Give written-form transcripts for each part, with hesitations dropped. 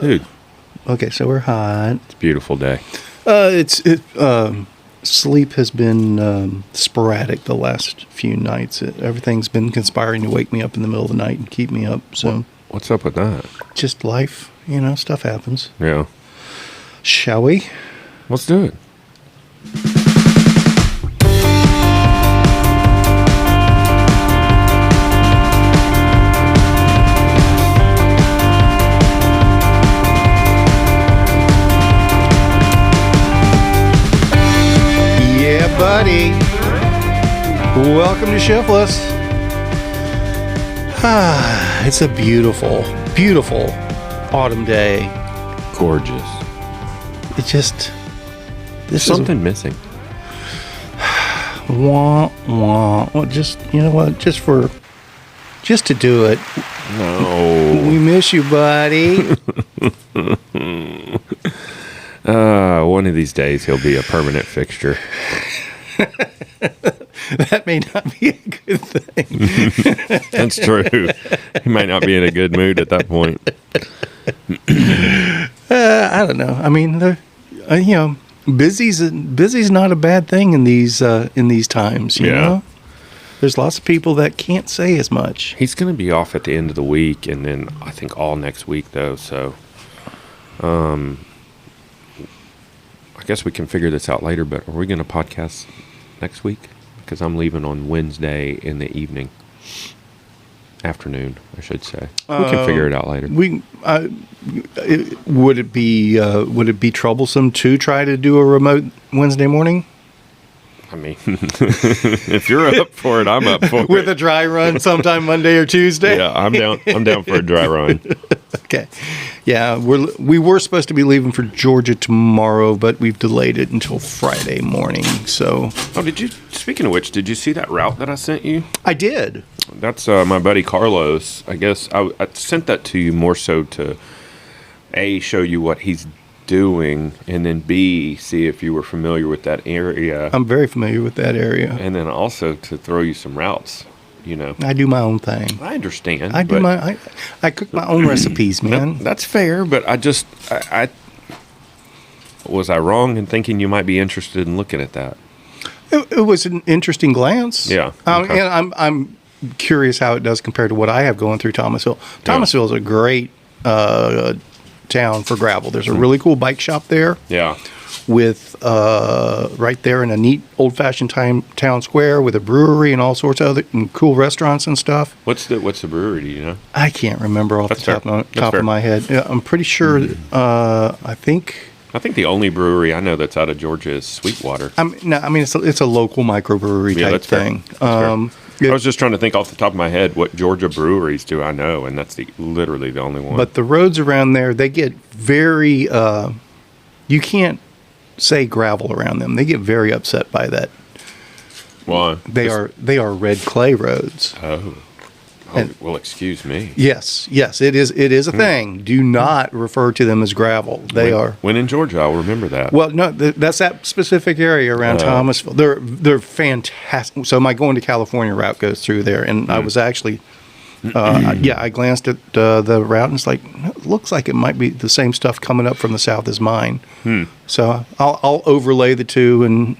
Dude. Okay, so we're hot. It's a beautiful day. Sleep has been sporadic the last few nights. Everything's been conspiring to wake me up in the middle of the night and keep me up. So what's up with that? Just life, stuff happens. Yeah. Shall we? Let's do it. Buddy, welcome to ShiftLess. It's a beautiful, beautiful autumn day. Gorgeous. It just there's something missing. Wah wah. Well, just just to do it. No, we miss you, buddy. One of these days he'll be a permanent fixture. That may not be a good thing. That's true. He might not be in a good mood at that point. I don't know. I mean, busy's not a bad thing in these times. You know, there's lots of people that can't say as much. He's going to be off at the end of the week, and then I think all next week though. So, I guess we can figure this out later. But are we going to podcast next week? Because I'm leaving on Wednesday in the afternoon, I should say. We can figure it out later. Would it be troublesome to try to do a remote Wednesday morning? I mean, if you're up for it, I'm up for it. With a dry run sometime Monday or Tuesday? Yeah, I'm down for a dry run. Okay. Yeah, we were supposed to be leaving for Georgia tomorrow, but we've delayed it until Friday morning. So. Oh, speaking of which, did you see that route that I sent you? I did. That's my buddy Carlos. I guess I sent that to you more so to A, show you what he's doing, and then B, see if you were familiar with that area. I'm very familiar with that area. And then also to throw you some routes, I do my own thing. I understand. I cook my own recipes, man. That's fair, but I was I wrong in thinking you might be interested in looking at that? It was an interesting glance. Yeah. Okay. And I'm curious how it does compare to what I have going through Thomasville. Thomasville is a great town for gravel. There's a really cool bike shop there. Yeah. With right there in a neat old-fashioned town square with a brewery and all sorts of other and cool restaurants and stuff. What's the brewery? Do you know? I can't remember off the top of my head. Yeah, I'm pretty sure. I think the only brewery I know that's out of Georgia is Sweetwater. It's a local microbrewery type thing. I was just trying to think off the top of my head what Georgia breweries do I know, and that's literally the only one. But the roads around there, they get very. You can't say gravel around them. They get very upset by that. Why? They are red clay roads. Oh, well, excuse me. Yes, it is a thing. Do not refer to them as gravel. When in Georgia, I'll remember that. Well, no, that's that specific area around Thomasville. They're fantastic. So my going to California route goes through there, and I was actually, I glanced at the route, and it's like, it looks like it might be the same stuff coming up from the south as mine. So I'll overlay the two, and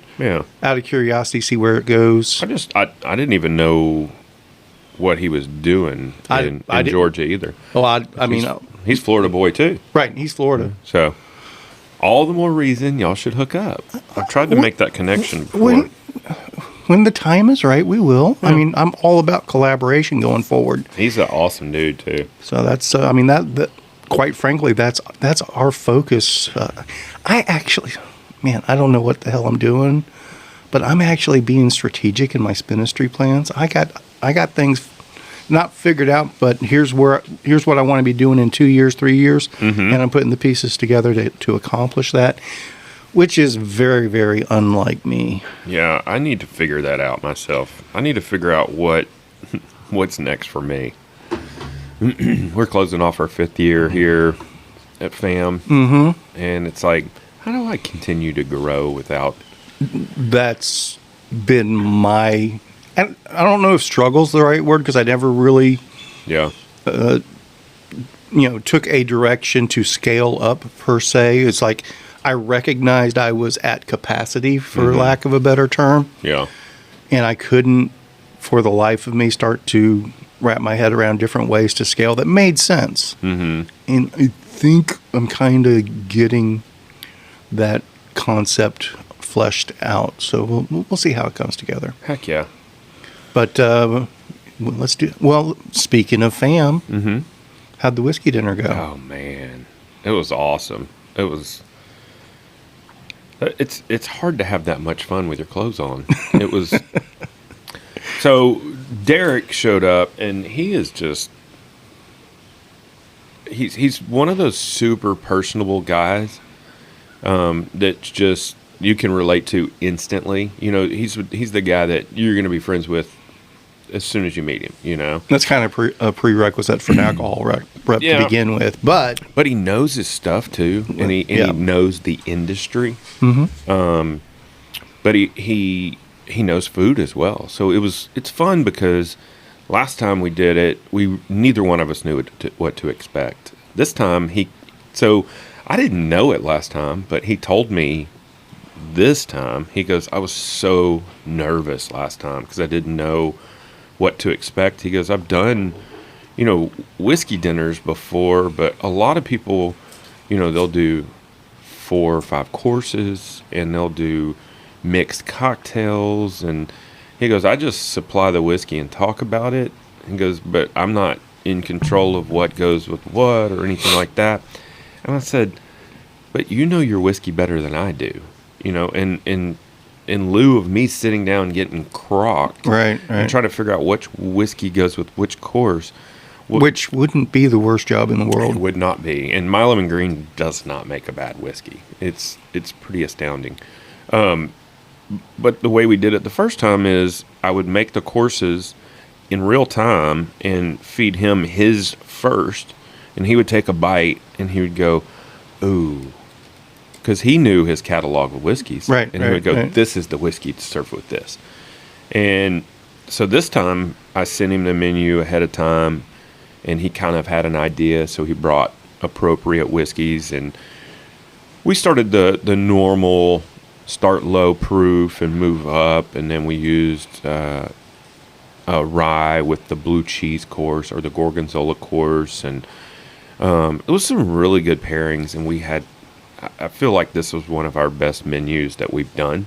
out of curiosity, see where it goes. I didn't even know what he was doing in Georgia either. Well, he's Florida boy too. Right, he's Florida. So all the more reason y'all should hook up. I've tried to make that connection before. When the time is right, we will. Yeah. I'm all about collaboration going forward. He's an awesome dude too. So that's that quite frankly, that's our focus. I don't know what the hell I'm doing, but I'm actually being strategic in my spinistry plans. I got things not figured out, but here's what I want to be doing in 2 years, 3 years, and I'm putting the pieces together to accomplish that, which is very, very unlike me. Yeah, I need to figure that out myself. I need to figure out what's next for me. We're closing off our 5th year here at FAM, and it's like, how do I continue to grow without? That's been my. And I don't know if struggle's the right word because I never really took a direction to scale up per se. It's like I recognized I was at capacity, for lack of a better term. Yeah. And I couldn't, for the life of me, start to wrap my head around different ways to scale that made sense. Mm-hmm. And I think I'm kind of getting that concept fleshed out. So we'll see how it comes together. Heck yeah. But let's do. Well, speaking of fam, how'd the whiskey dinner go? Oh man, it was awesome. It was. It's hard to have that much fun with your clothes on. It was. So Derek showed up, and he is just. He's one of those super personable guys that just you can relate to instantly. He's the guy that you're going to be friends with as soon as you meet him. That's kind of a prerequisite for an alcohol rep to begin with. But he knows his stuff too, and he knows the industry. But he knows food as well. So it's fun because last time we did it, neither one of us knew what to expect. This time I didn't know it last time, but he told me this time. He goes, I was so nervous last time because I didn't know what to expect. He goes, I've done, whiskey dinners before, but a lot of people, they'll do 4 or 5 courses and they'll do mixed cocktails. And he goes, I just supply the whiskey and talk about it. He goes, but I'm not in control of what goes with what or anything like that. And I said, but you know your whiskey better than I do, and in lieu of me sitting down and getting crocked, right, and trying to figure out which whiskey goes with which course, which wouldn't be the worst job in the world. It would not be. And My Lemon Green does not make a bad whiskey. It's pretty astounding. But the way we did it the first time is I would make the courses in real time and feed him his first, and he would take a bite and he would go, ooh. Because he knew his catalog of whiskeys. Right. And he would go, this is the whiskey to serve with this. And so this time, I sent him the menu ahead of time, and he kind of had an idea, so he brought appropriate whiskeys. And we started the normal start low proof and move up, and then we used a rye with the blue cheese course or the gorgonzola course. And it was some really good pairings, and I feel like this was one of our best menus that we've done,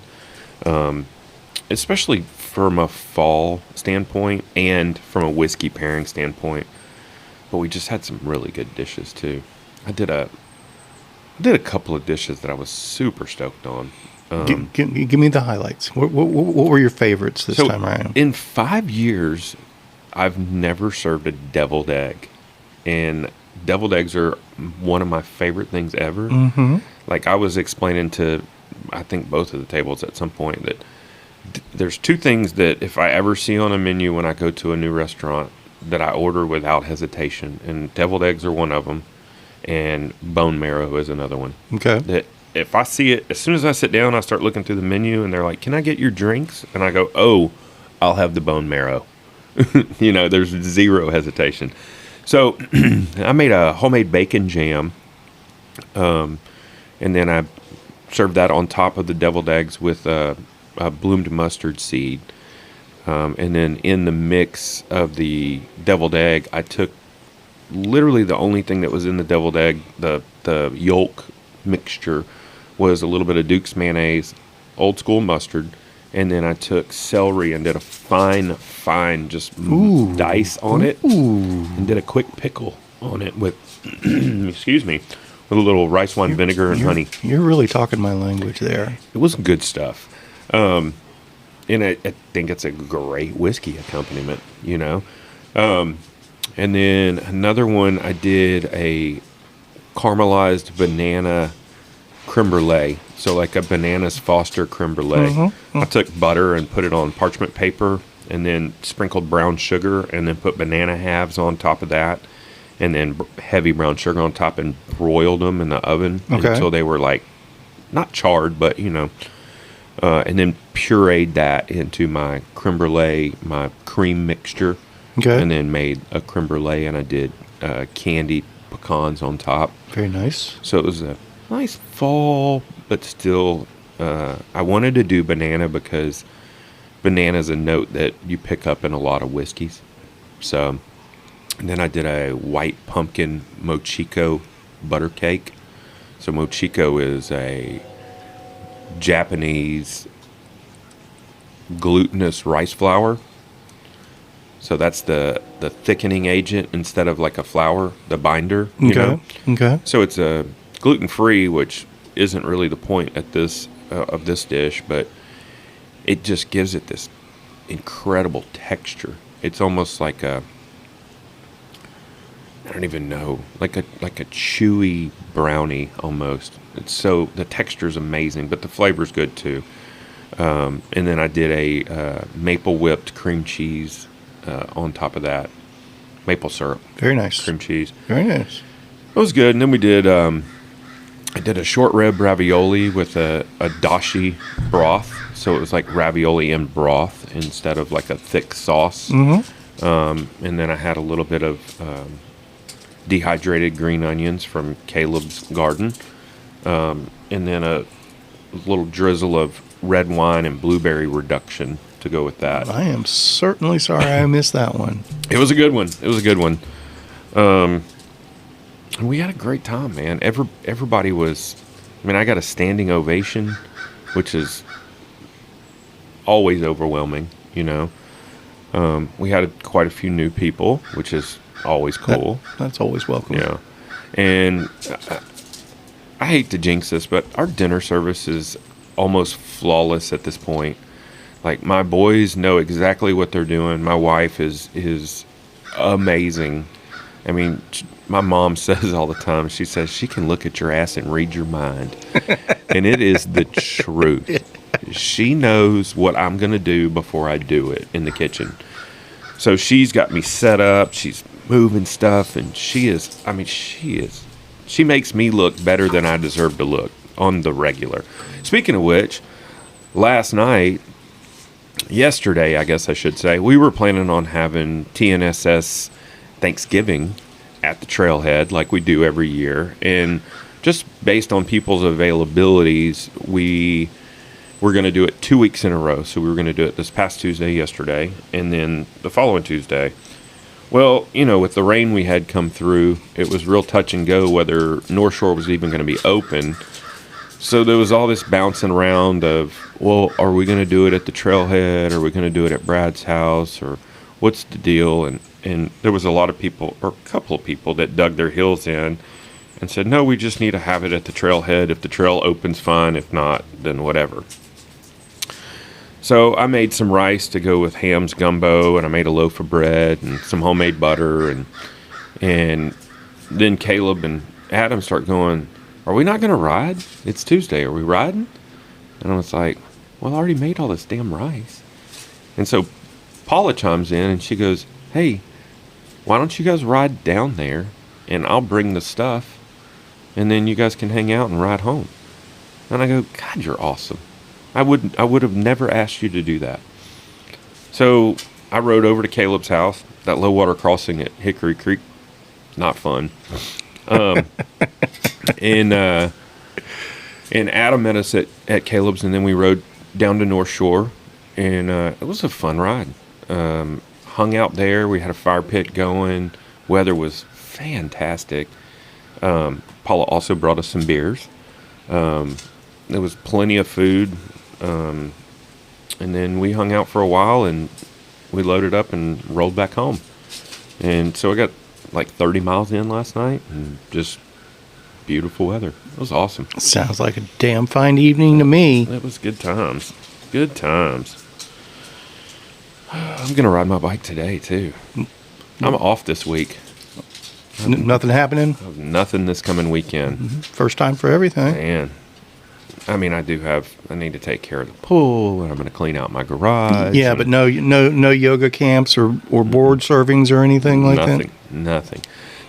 especially from a fall standpoint and from a whiskey pairing standpoint. But we just had some really good dishes too. I did a couple of dishes that I was super stoked on. Give me the highlights. What were your favorites this time around? In 5 years, I've never served a deviled egg, and deviled eggs are one of my favorite things ever. Mm-hmm. Like I was explaining to, I think both of the tables at some point that there's 2 things that if I ever see on a menu when I go to a new restaurant that I order without hesitation, and deviled eggs are one of them, and bone marrow is another one. Okay. That if I see it, as soon as I sit down, I start looking through the menu, and they're like, can I get your drinks? And I go, oh, I'll have the bone marrow. There's zero hesitation. So I made a homemade bacon jam, and then I served that on top of the deviled eggs with a bloomed mustard seed. And then in the mix of the deviled egg, I took literally the only thing that was in the deviled egg, the yolk mixture, was a little bit of Duke's mayonnaise, old school mustard, and then I took celery and did a fine just dice on it, and did a quick pickle on it with, excuse me, with a little rice wine vinegar and honey. You're really talking my language there. It was good stuff. And I think it's a great whiskey accompaniment, And then another one, I did a caramelized banana creme brulee. So like a Bananas Foster creme brulee. Mm-hmm. I took butter and put it on parchment paper, and then sprinkled brown sugar, and then put banana halves on top of that, and then heavy brown sugar on top, and broiled them in the oven until they were like, not charred, but and then pureed that into my creme brulee, my cream mixture, and then made a creme brulee, and I did candied pecans on top. Very nice. So it was a nice fall, but still, I wanted to do banana because banana's a note that you pick up in a lot of whiskeys. So, and then I did a white pumpkin mochiko butter cake. So mochiko is a Japanese glutinous rice flour. So that's the thickening agent instead of like a flour, the binder, you know? Okay. So it's a gluten-free, which isn't really the point at this of this dish, but it just gives it this incredible texture. It's almost like I don't even know, like a chewy brownie almost. The texture's amazing, but the flavor's good too. And then I did a maple whipped cream cheese on top of that, maple syrup. Very nice. Cream cheese. Very nice. It was good. And then we did I did a short rib ravioli with a dashi broth. So it was like ravioli in broth instead of like a thick sauce. Mm-hmm. And then I had a little bit of dehydrated green onions from Caleb's garden. And then a little drizzle of red wine and blueberry reduction to go with that. I am certainly sorry I missed that one. It was a good one. And we had a great time, man. Everybody was, I mean, I got a standing ovation, which is always overwhelming, you know. We had quite a few new people, which is always cool. That's always welcome. Yeah. And I hate to jinx this, but our dinner service is almost flawless at this point. Like, my boys know exactly what they're doing. My wife is amazing. I mean, my mom says all the time, she says she can look at your ass and read your mind. And it is the truth. She knows what I'm going to do before I do it in the kitchen. So she's got me set up. She's moving stuff. And she makes me look better than I deserve to look on the regular. Speaking of which, yesterday, I guess I should say, we were planning on having TNSS Thanksgiving at the trailhead like we do every year. And just based on people's availabilities, we were going to do it 2 weeks in a row. So we were going to do it this past Tuesday, yesterday, and then the following Tuesday. Well, you know, with the rain we had come through, it was real touch and go whether North Shore was even going to be open. So there was all this bouncing around of, well, are we going to do it at the trailhead? Are we going to do it at Brad's house? Or what's the deal? And there was a lot of people, or a couple of people, that dug their heels in and said, no, we just need to have it at the trailhead. If the trail opens, fine. If not, then whatever. So I made some rice to go with Ham's gumbo, and I made a loaf of bread and some homemade butter. And then Caleb and Adam start going, are we not going to ride? It's Tuesday. Are we riding? And I was like, well, I already made all this damn rice. And so Paula chimes in and she goes, hey, why don't you guys ride down there and I'll bring the stuff and then you guys can hang out and ride home. And I go, God, you're awesome. I would have never asked you to do that. So I rode over to Caleb's house, that low water crossing at Hickory Creek. Not fun. And Adam met us at Caleb's, and then we rode down to North Shore, and it was a fun ride. Hung out there. We had a fire pit going. Weather was fantastic. Paula also brought us some beers. There was plenty of food. And then we hung out for a while, and we loaded up and rolled back home. And so I got like 30 miles in last night, and just beautiful weather. It was awesome. Sounds like a damn fine evening to me. It was good times. Good times. I'm going to ride my bike today, too. I'm off this week. Nothing happening? Nothing this coming weekend. Mm-hmm. First time for everything. Man. I mean, I need to take care of the pool, and I'm going to clean out my garage. Yeah, but no yoga camps or board servings or anything like that? Nothing.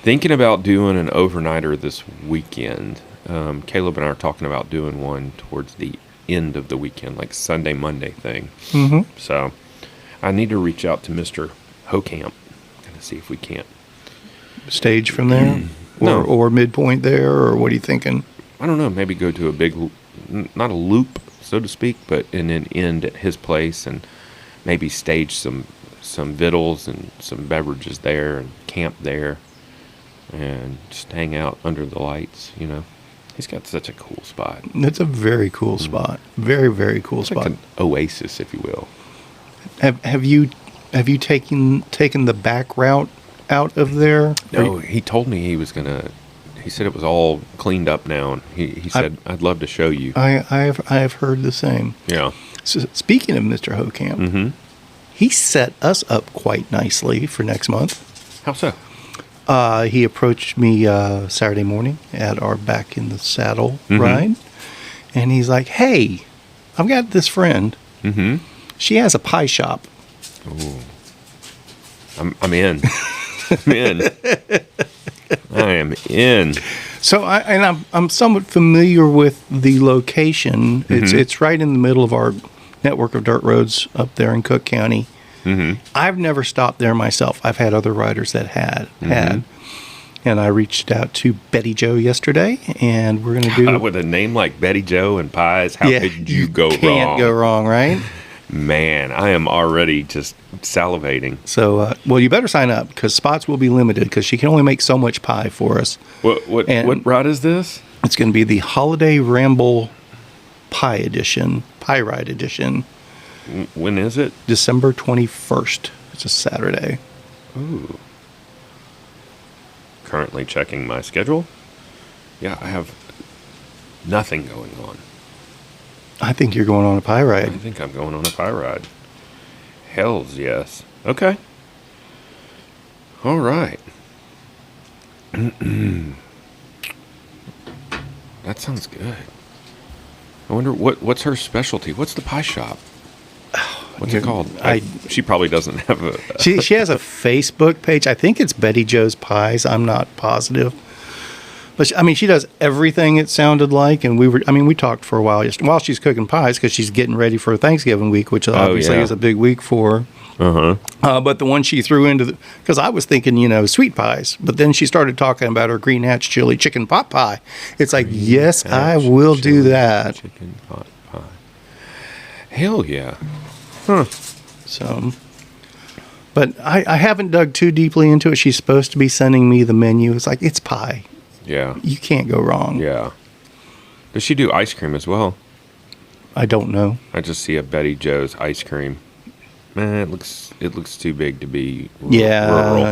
Thinking about doing an overnighter this weekend. Caleb and I are talking about doing one towards the end of the weekend, like Sunday, Monday thing. Mm-hmm. So I need to reach out to Mr. Hocamp and see if we can't stage from there. No. or midpoint there, or what are you thinking? I don't know. Maybe go to a big, not a loop, so to speak, but and then end at his place and maybe stage some victuals and some beverages there and camp there and just hang out under the lights. He's got such a cool spot. It's a very cool spot. Very, very cool It's spot. like an oasis, if you will. Have you taken the back route out of there? No, he told me he was gonna. He said it was all cleaned up now, and he said I'd love to show you. I have heard the same. Yeah. So speaking of Mr. Hokamp, he set us up quite nicely for next month. How so? He approached me Saturday morning at our Back in the Saddle ride, and he's like, "Hey, I've got this friend. She has a pie shop." Ooh. I'm in. I'm in. I am in. So I'm somewhat familiar with the location. It's right in the middle of our network of dirt roads up there in Cook County. I've never stopped there myself. I've had other riders that had. And I reached out to Betty Jo yesterday, and we're going to do... With a name like Betty Jo and pies, how could you go wrong? Can't go wrong, right? Man, I am already just salivating. So, well, you better sign up, because spots will be limited, because she can only make so much pie for us. What ride is this? It's going to be the Holiday Ramble Pie Ride Edition. When is it? December 21st. It's a Saturday. Ooh. Currently checking my schedule. Yeah, I have nothing going on. I think you're going on a pie ride. I think I'm going on a pie ride. Hells yes. Okay. All right. That sounds good. I wonder what's her specialty. What's the pie shop? What's it called? She probably doesn't have a... She has a Facebook page. I think it's Betty Jo's Pies. I'm not positive. But she does everything, it sounded like. And we talked for a while while she's cooking pies, because she's getting ready for Thanksgiving week, which obviously is a big week for her. But the one she threw into because I was thinking, sweet pies. But then she started talking about her green hatch chili chicken pot pie. It's like, yes, I will do that. Chicken pot pie. Hell yeah. Huh. So, but I haven't dug too deeply into it. She's supposed to be sending me the menu. It's like, it's pie. Yeah. You can't go wrong. Yeah. Does she do ice cream as well? I don't know. I just see a Betty Jo's ice cream. Man, it looks too big to be rural.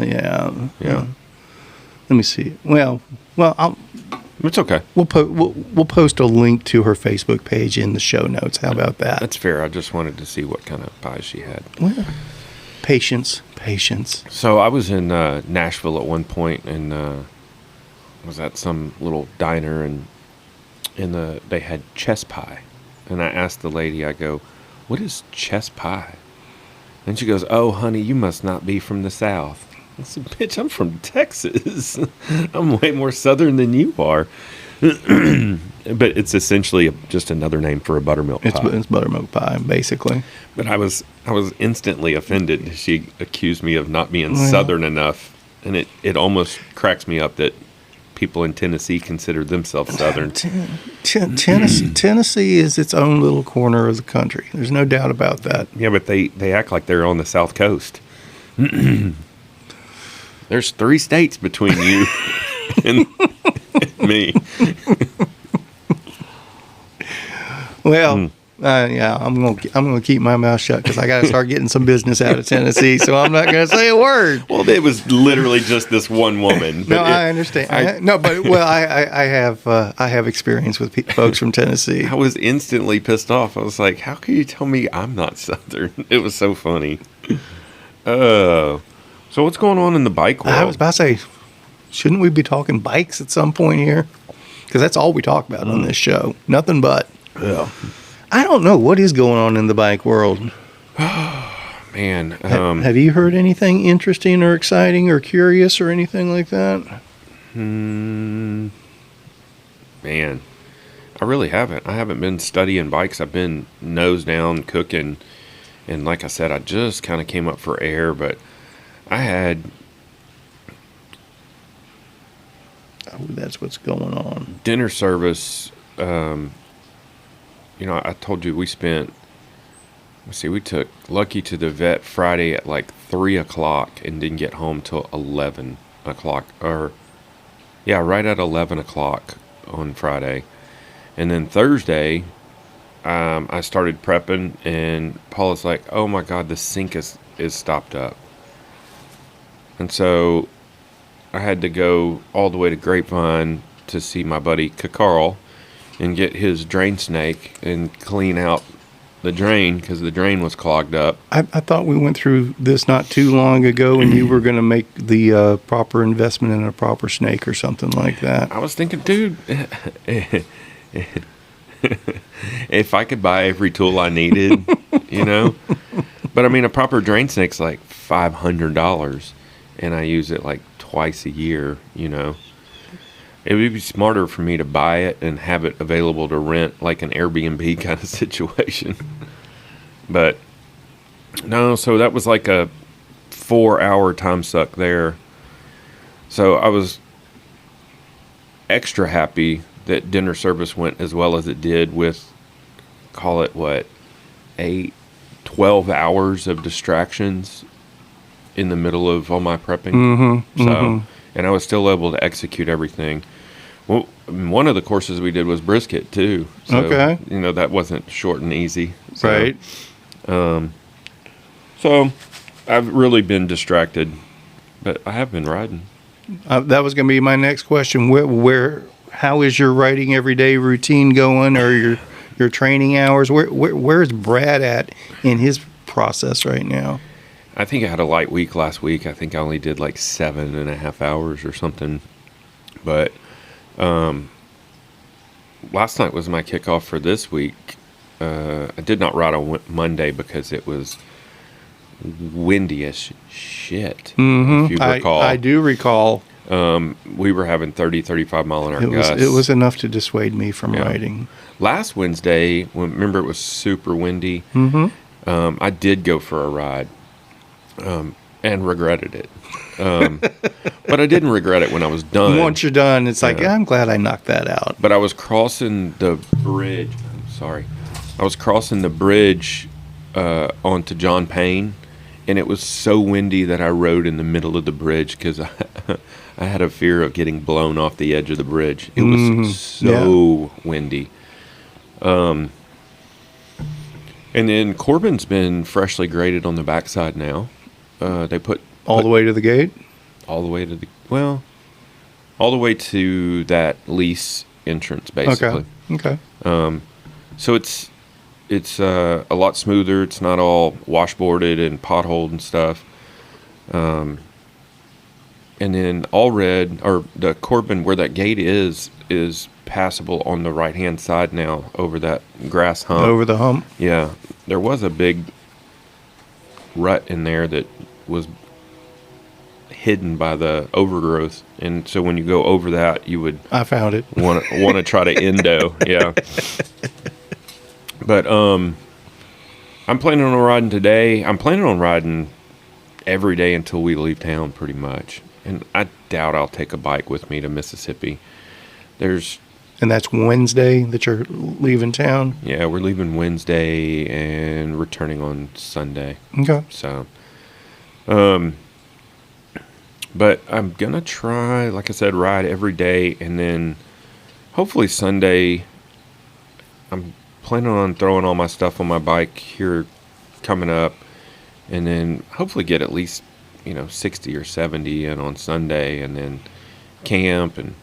Yeah. Let me see. Well, it's okay. We'll post a link to her Facebook page in the show notes. How about that? That's fair. I just wanted to see what kind of pies she had. Well, patience. So I was in Nashville at one point, and was at some little diner, and they had chess pie, and I asked the lady, I go, "What is chess pie?" And she goes, "Oh, honey, you must not be from the South." I said, "Bitch, I'm from Texas. I'm way more Southern than you are." But it's essentially just another name for a buttermilk pie. It's buttermilk pie, basically. But I was instantly offended. She accused me of not being Southern enough, and it almost cracks me up that people in Tennessee consider themselves Southern. Tennessee is its own little corner of the country. There's no doubt about that. Yeah, but they act like they're on the South Coast. There's 3 states between you and me. Well, yeah, I'm gonna keep my mouth shut, because I got to start getting some business out of Tennessee. So I'm not gonna say a word. Well, it was literally just this one woman. No, I understand. I have experience with folks from Tennessee. I was instantly pissed off. I was like, "How can you tell me I'm not Southern?" It was so funny. So what's going on in the bike world? I was about to say, shouldn't we be talking bikes at some point here? Because that's all we talk about on this show. Nothing but. Yeah. I don't know what is going on in the bike world. Man. Have you heard anything interesting or exciting or curious or anything like that? Man. I really haven't. I haven't been studying bikes. I've been nose down cooking. And like I said, I just kind of came up for air, but I had that's what's going on. Dinner service, I told you we spent, we took Lucky to the vet Friday at like 3 o'clock and didn't get home till 11 o'clock. Right at 11 o'clock on Friday. And then Thursday, I started prepping, and Paula's like, oh my God, the sink is stopped up. And so I had to go all the way to Grapevine to see my buddy Carl and get his drain snake and clean out the drain because the drain was clogged up. I thought we went through this not too long ago, and you were going to make the proper investment in a proper snake or something like that. I was thinking, dude, if I could buy every tool I needed, But I mean, a proper drain snake's like $500, and I use it like twice a year, It would be smarter for me to buy it and have it available to rent, like an Airbnb kind of situation. But no, so that was like a 4-hour time suck there. So I was extra happy that dinner service went as well as it did with, call it what, 12 hours of distractions in the middle of all my prepping. And I was still able to execute everything. Well, one of the courses we did was brisket too. So, okay. That wasn't short and easy. So, right. So I've really been distracted, but I have been riding. That was going to be my next question. How is your riding everyday routine going, or your training hours? Where's Brad at in his process right now? I think I had a light week last week. I think I only did like 7.5 hours or something. But last night was my kickoff for this week. I did not ride on Monday because it was windy as shit. If you recall. I do recall. We were having 30, 35 mile an hour gusts. It was enough to dissuade me from riding. Last Wednesday, remember it was super windy. I did go for a ride. And regretted it. But I didn't regret it when I was done. Once you're done, it's like, I'm glad I knocked that out. But I was crossing the bridge. I was crossing the bridge onto John Payne, and it was so windy that I rode in the middle of the bridge because I had a fear of getting blown off the edge of the bridge. It was so windy. And then Corbin's been freshly graded on the backside now. They put the way to the gate? All the way to that lease entrance, basically. Okay. So it's a lot smoother. It's not all washboarded and potholed and stuff. And then all red, or the Corbin where that gate is passable on the right-hand side now over that grass hump. Over the hump? Yeah. There was a big rut in there that was hidden by the overgrowth, and so when you go over that, you would I found it. want to try to endo. Yeah. But I'm planning on riding today. I'm planning on riding every day until we leave town, pretty much. And I doubt I'll take a bike with me to Mississippi. And that's Wednesday that you're leaving town? Yeah, we're leaving Wednesday and returning on Sunday. Okay. So, but I'm going to try, like I said, ride every day. And then hopefully Sunday, I'm planning on throwing all my stuff on my bike here coming up. And then hopefully get at least, 60 or 70 in on Sunday, and then camp. And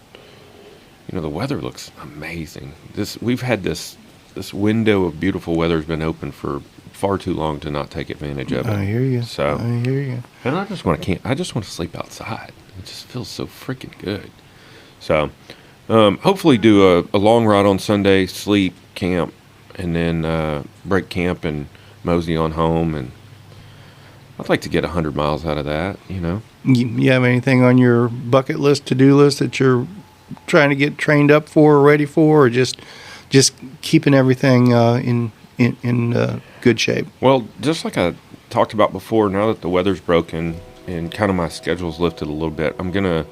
the weather looks amazing. We've had this window of beautiful weather has been open for far too long to not take advantage of it. I hear you. So I hear you. And I just want to sleep outside. It just feels so freaking good. So hopefully do a long ride on Sunday, sleep, camp, and then break camp and mosey on home. And I'd like to get 100 miles out of that. You have anything on your bucket list, to-do list that you're trying to get trained up for or ready for, or just keeping everything in good shape? Well, just like I talked about before, now that the weather's broken and kind of my schedule's lifted a little bit, I'm going to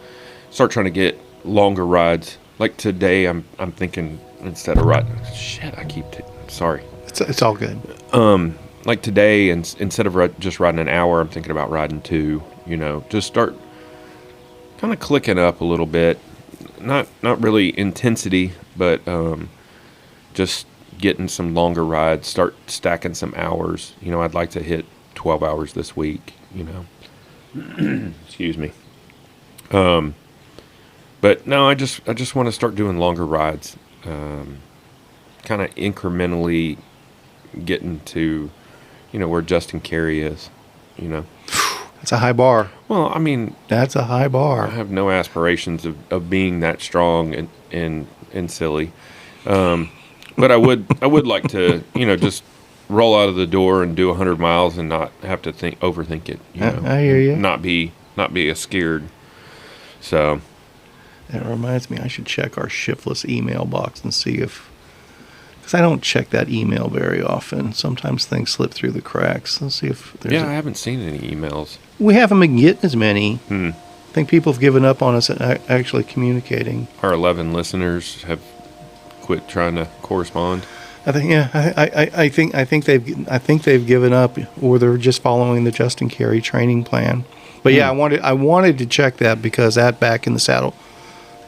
start trying to get longer rides. Like today, I'm thinking instead of riding. Shit, sorry. It's all good. Like today, instead of just riding an hour, I'm thinking about riding 2. Just start kind of clicking up a little bit. Not really intensity, but just getting some longer rides. Start stacking some hours. I'd like to hit 12 hours this week. Excuse me. But no, I just want to start doing longer rides. Kind of incrementally getting to, where Justin Carey is. That's a high bar. Well, I mean, that's a high bar. I have no aspirations of being that strong and silly. But I would like to, just roll out of the door and do 100 miles and not have to overthink it. I hear you. Not be as scared. So that reminds me, I should check our ShiftLess email box and see if, because I don't check that email very often. Sometimes things slip through the cracks. Let's see if there's. I haven't seen any emails. We haven't been getting as many. I think people have given up on us at actually communicating. Our 11 listeners have quit trying to correspond. I think they've given up, or they're just following the Justin Carey training plan. But yeah, I wanted to check that because at Back in the Saddle,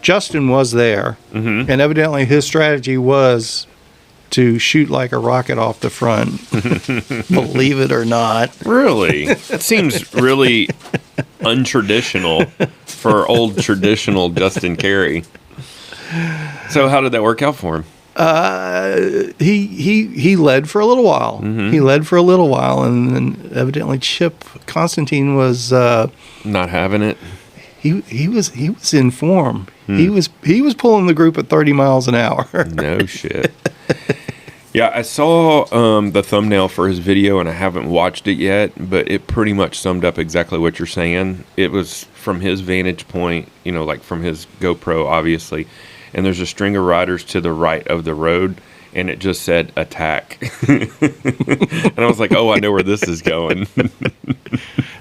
Justin was there, and evidently his strategy was to shoot like a rocket off the front. Believe it or not. Really? That seems really untraditional for old traditional Justin Carey. So how did that work out for him? He led for a little while. He led for a little while, and then evidently Chip Constantine was not having it. He was in form. He was pulling the group at 30 miles an hour. No shit. Yeah, I saw the thumbnail for his video, and I haven't watched it yet, but it pretty much summed up exactly what you're saying. It was from his vantage point, like from his GoPro, obviously. And there's a string of riders to the right of the road, and it just said attack. And I was like, oh, I know where this is going.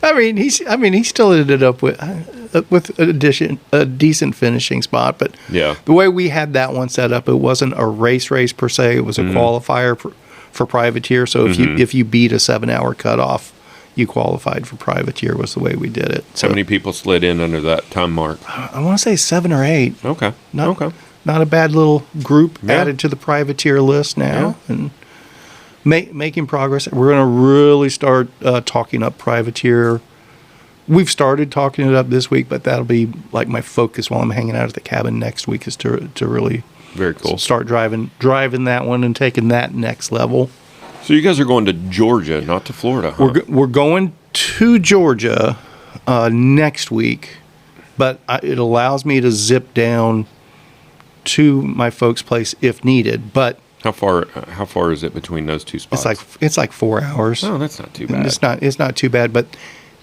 he still ended up with a decent finishing spot, but yeah, the way we had that one set up, it wasn't a race per se. It was a qualifier for privateer. So if you beat a 7-hour cutoff, you qualified for privateer. Was the way we did it. So how many people slid in under that time mark? I want to say 7 or 8. Okay. Not a bad little group added to the privateer list now, and making progress. We're going to really start talking up privateer. We've started talking it up this week, but that'll be like my focus while I'm hanging out at the cabin next week, is to really very cool start driving that one and taking that next level. So you guys are going to Georgia, not to Florida, huh? We're going to Georgia next week, but it allows me to zip down to my folks' place if needed. But how far is it between those two spots? It's like 4 hours. Oh, that's not too bad. It's not too bad, but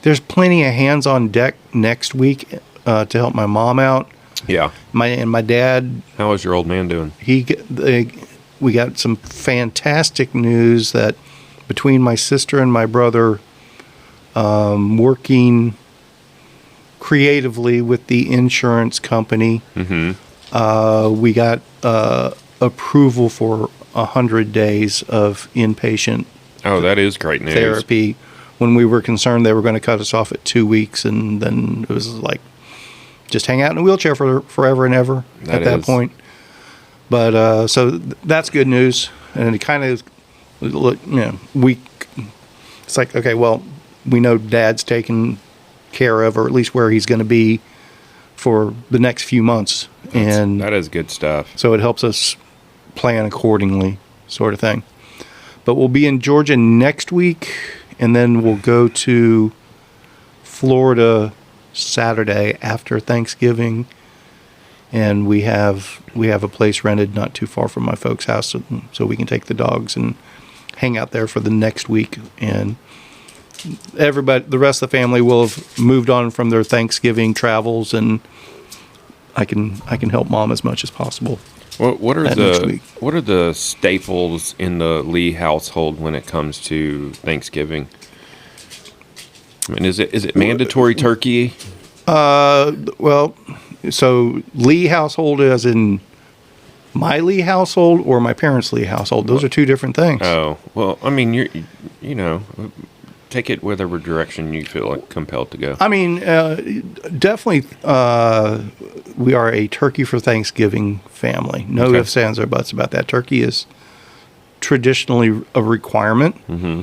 there's plenty of hands on deck next week to help my mom out. Yeah. My dad. How is your old man doing? We got some fantastic news that between my sister and my brother, working creatively with the insurance company, we got approval for 100 days of inpatient. Oh, that is great news. Therapy. When we were concerned they were going to cut us off at 2 weeks, and then it was like just hang out in a wheelchair for forever and ever at that point. But so that's good news, and it kind of it's like, okay, well, we know Dad's taken care of, or at least where he's going to be for the next few months, and that is good stuff. So it helps us plan accordingly, sort of thing. But we'll be in Georgia next week, and then we'll go to Florida Saturday after Thanksgiving, and we have a place rented not too far from my folks' house, so we can take the dogs and hang out there for the next week. And everybody, the rest of the family, will have moved on from their Thanksgiving travels, and I can help Mom as much as possible. What are the staples in the Lee household when it comes to Thanksgiving? I mean, is it mandatory turkey? Well, So Lee household as in my Lee household or my parents' Lee household? Those are two different things. Oh, well, I mean, you know, take it whatever direction you feel like compelled to go. I mean, definitely, we are a turkey for Thanksgiving family. No ifs, ands, or buts about that. Turkey is traditionally a requirement. Mm-hmm.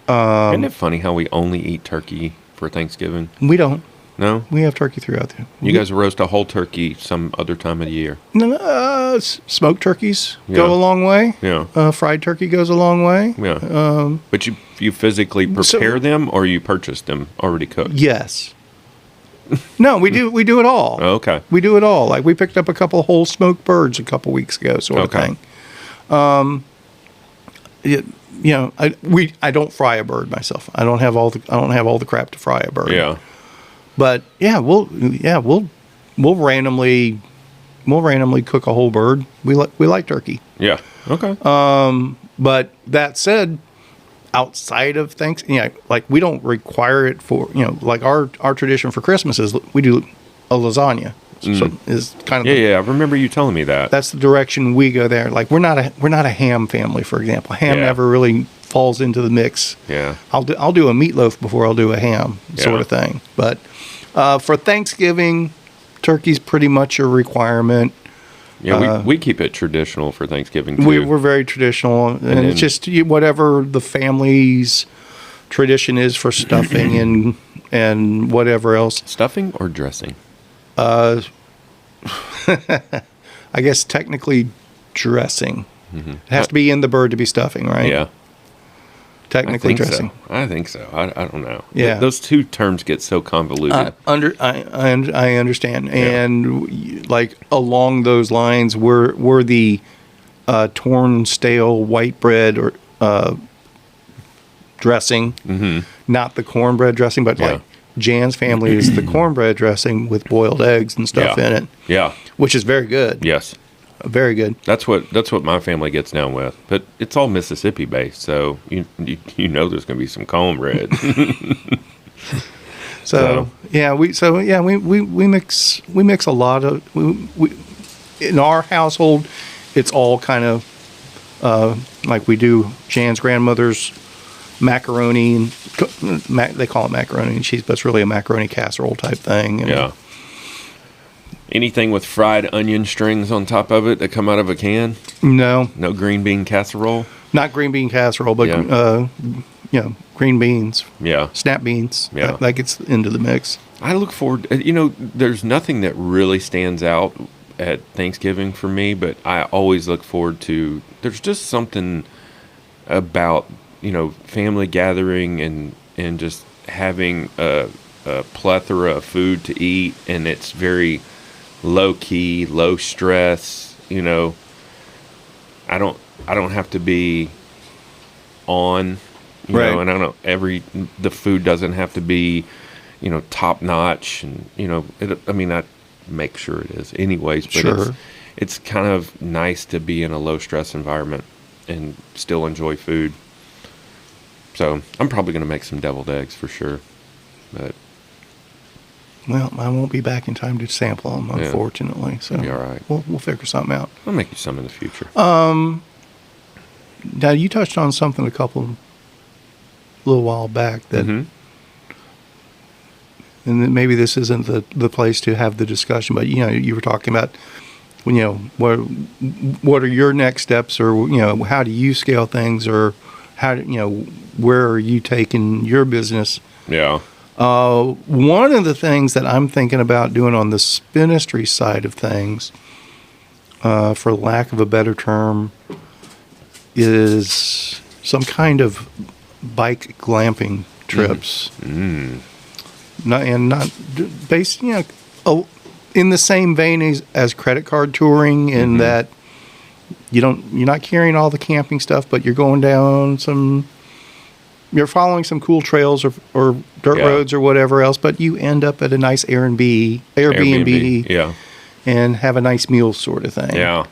Isn't it funny how we only eat turkey for Thanksgiving? We don't. No? We have turkey throughout there. You guys roast a whole turkey some other time of the year? No, smoked turkeys go a long way. Yeah. Fried turkey goes a long way. Yeah. But you physically prepare them, or you purchase them already cooked? Yes. No, we do it all. Oh, okay. We do it all. Like we picked up a couple whole smoked birds a couple weeks ago, sort of thing. I don't fry a bird myself. I don't have all the crap to fry a bird. Yeah. But we'll randomly cook a whole bird. We like turkey. Yeah. Okay. But that said, outside of Thanksgiving, like we don't require it for, like our tradition for Christmas is we do a lasagna. So is kind of I remember you telling me that. That's the direction we go there. Like we're not a ham family, for example. Ham never really falls into the mix. Yeah. I'll do a meatloaf before I'll do a ham sort of thing. But for Thanksgiving, turkey's pretty much a requirement. Yeah, we keep it traditional for Thanksgiving too. We're very traditional, and it's just whatever the family's tradition is for stuffing and whatever else. Stuffing or dressing? I guess technically dressing. Mm-hmm. It has to be in the bird to be stuffing, right? Yeah. Technically dressing. So. I think so. I don't know. Yeah. Those two terms get so convoluted. I understand. Yeah. And like along those lines, we're the torn, stale white bread or dressing, not the cornbread dressing, but like Jan's family is the cornbread dressing with boiled eggs and stuff in it. Yeah. Which is very good. Yes. Very good. That's what my family gets down with. But it's all Mississippi based, so you know there's going to be some cornbread. We mix a lot of we in our household. It's all kind of like we do Jan's grandmother's macaroni and they call it macaroni and cheese, but it's really a macaroni casserole type thing. Yeah. Anything with fried onion strings on top of it that come out of a can? No. No green bean casserole? Not green bean casserole, but green beans. Yeah. Snap beans. Yeah. That gets into the mix. I look forward, there's nothing that really stands out at Thanksgiving for me, but I always look forward to, there's just something about, family gathering and just having a plethora of food to eat, and it's very low key, low stress. I don't have to be on, know, and I don't know the food doesn't have to be, top notch, and I make sure it is anyways, but it's kind of nice to be in a low stress environment and still enjoy food. So I'm probably going to make some deviled eggs for sure, but. Well, I won't be back in time to sample them, unfortunately. So be all right. We'll figure something out. I'll make you some in the future. Now, you touched on something a little while back that, and then maybe this isn't the place to have the discussion, but you were talking about, what are your next steps, or how do you scale things, or how where are you taking your business? Yeah. One of the things that I'm thinking about doing on the spinistry side of things, for lack of a better term, is some kind of bike glamping trips. Not based, in the same vein as credit card touring, in that you're not carrying all the camping stuff, but you're going down you're following some cool trails or dirt roads or whatever else, but you end up at a nice Airbnb, and have a nice meal sort of thing. Yeah.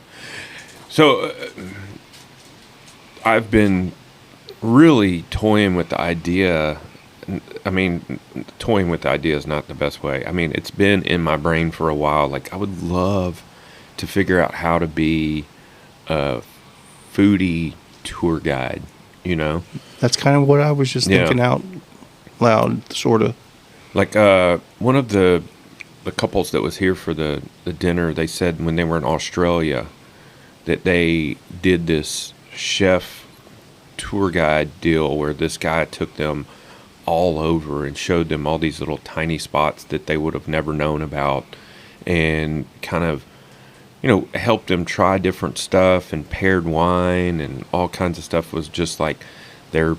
So I've been really toying with the idea I mean, toying with the idea is not the best way. I mean, it's been in my brain for a while. Like, I would love to figure out how to be a foodie tour guide, you know? That's kind of what I was just thinking out loud, sort of. Like, one of the couples that was here for the dinner, they said when they were in Australia that they did this chef tour guide deal where this guy took them all over and showed them all these little tiny spots that they would have never known about, and kind of, you know, helped them try different stuff and paired wine and all kinds of stuff. Was just like their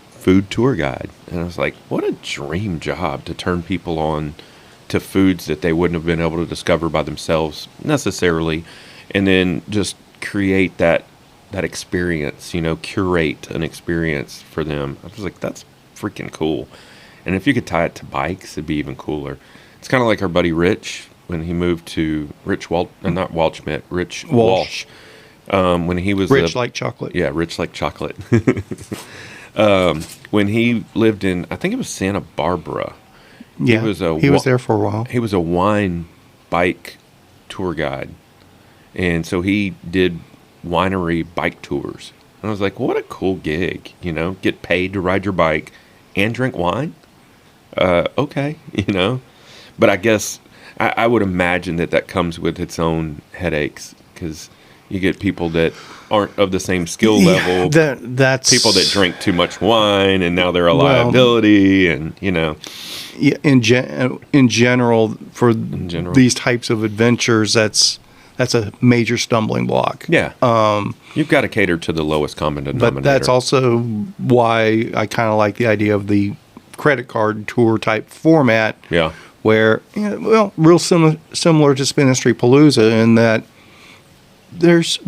food tour guide. And I was like, what a dream job to turn people on to foods that they wouldn't have been able to discover by themselves necessarily, and then just create that experience, you know, curate an experience for them. I was like, that's freaking cool. And if you could tie it to bikes, it'd be even cooler. It's kind of like our buddy Rich when he moved to Rich Walsh. When he was Rich like chocolate. Yeah, Rich like chocolate. When he lived in, I think it was Santa Barbara. Yeah, he was there for a while. He was a wine bike tour guide. And so he did winery bike tours. And I was like, what a cool gig, you know, get paid to ride your bike and drink wine. Okay, you know, but I guess I would imagine that comes with its own headaches, because you get people that aren't of the same skill level. That's people that drink too much wine and now they're a liability, and, you know. Yeah, in general, for these types of adventures, that's a major stumbling block. Yeah. You've got to cater to the lowest common denominator. But that's also why I kind of like the idea of the credit card tour type format. Yeah. Where, real similar to Spinistry Palooza in that there's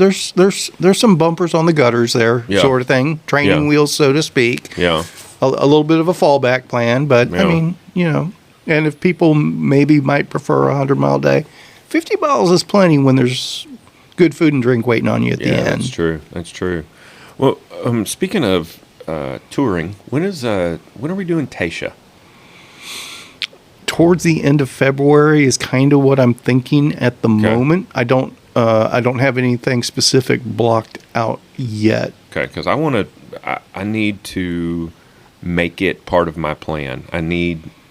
some bumpers on the gutters there, sort of thing, training wheels, so to speak. Yeah. A little bit of a fallback plan, but I mean, you know, and if people maybe might prefer a 100-mile day, 50 miles is plenty when there's good food and drink waiting on you at the end. That's true. That's true. Well, speaking of touring, when are we doing Tasha? Towards the end of February is kind of what I'm thinking at the moment. I don't have anything specific blocked out yet. Okay, because I need to make it part of my plan.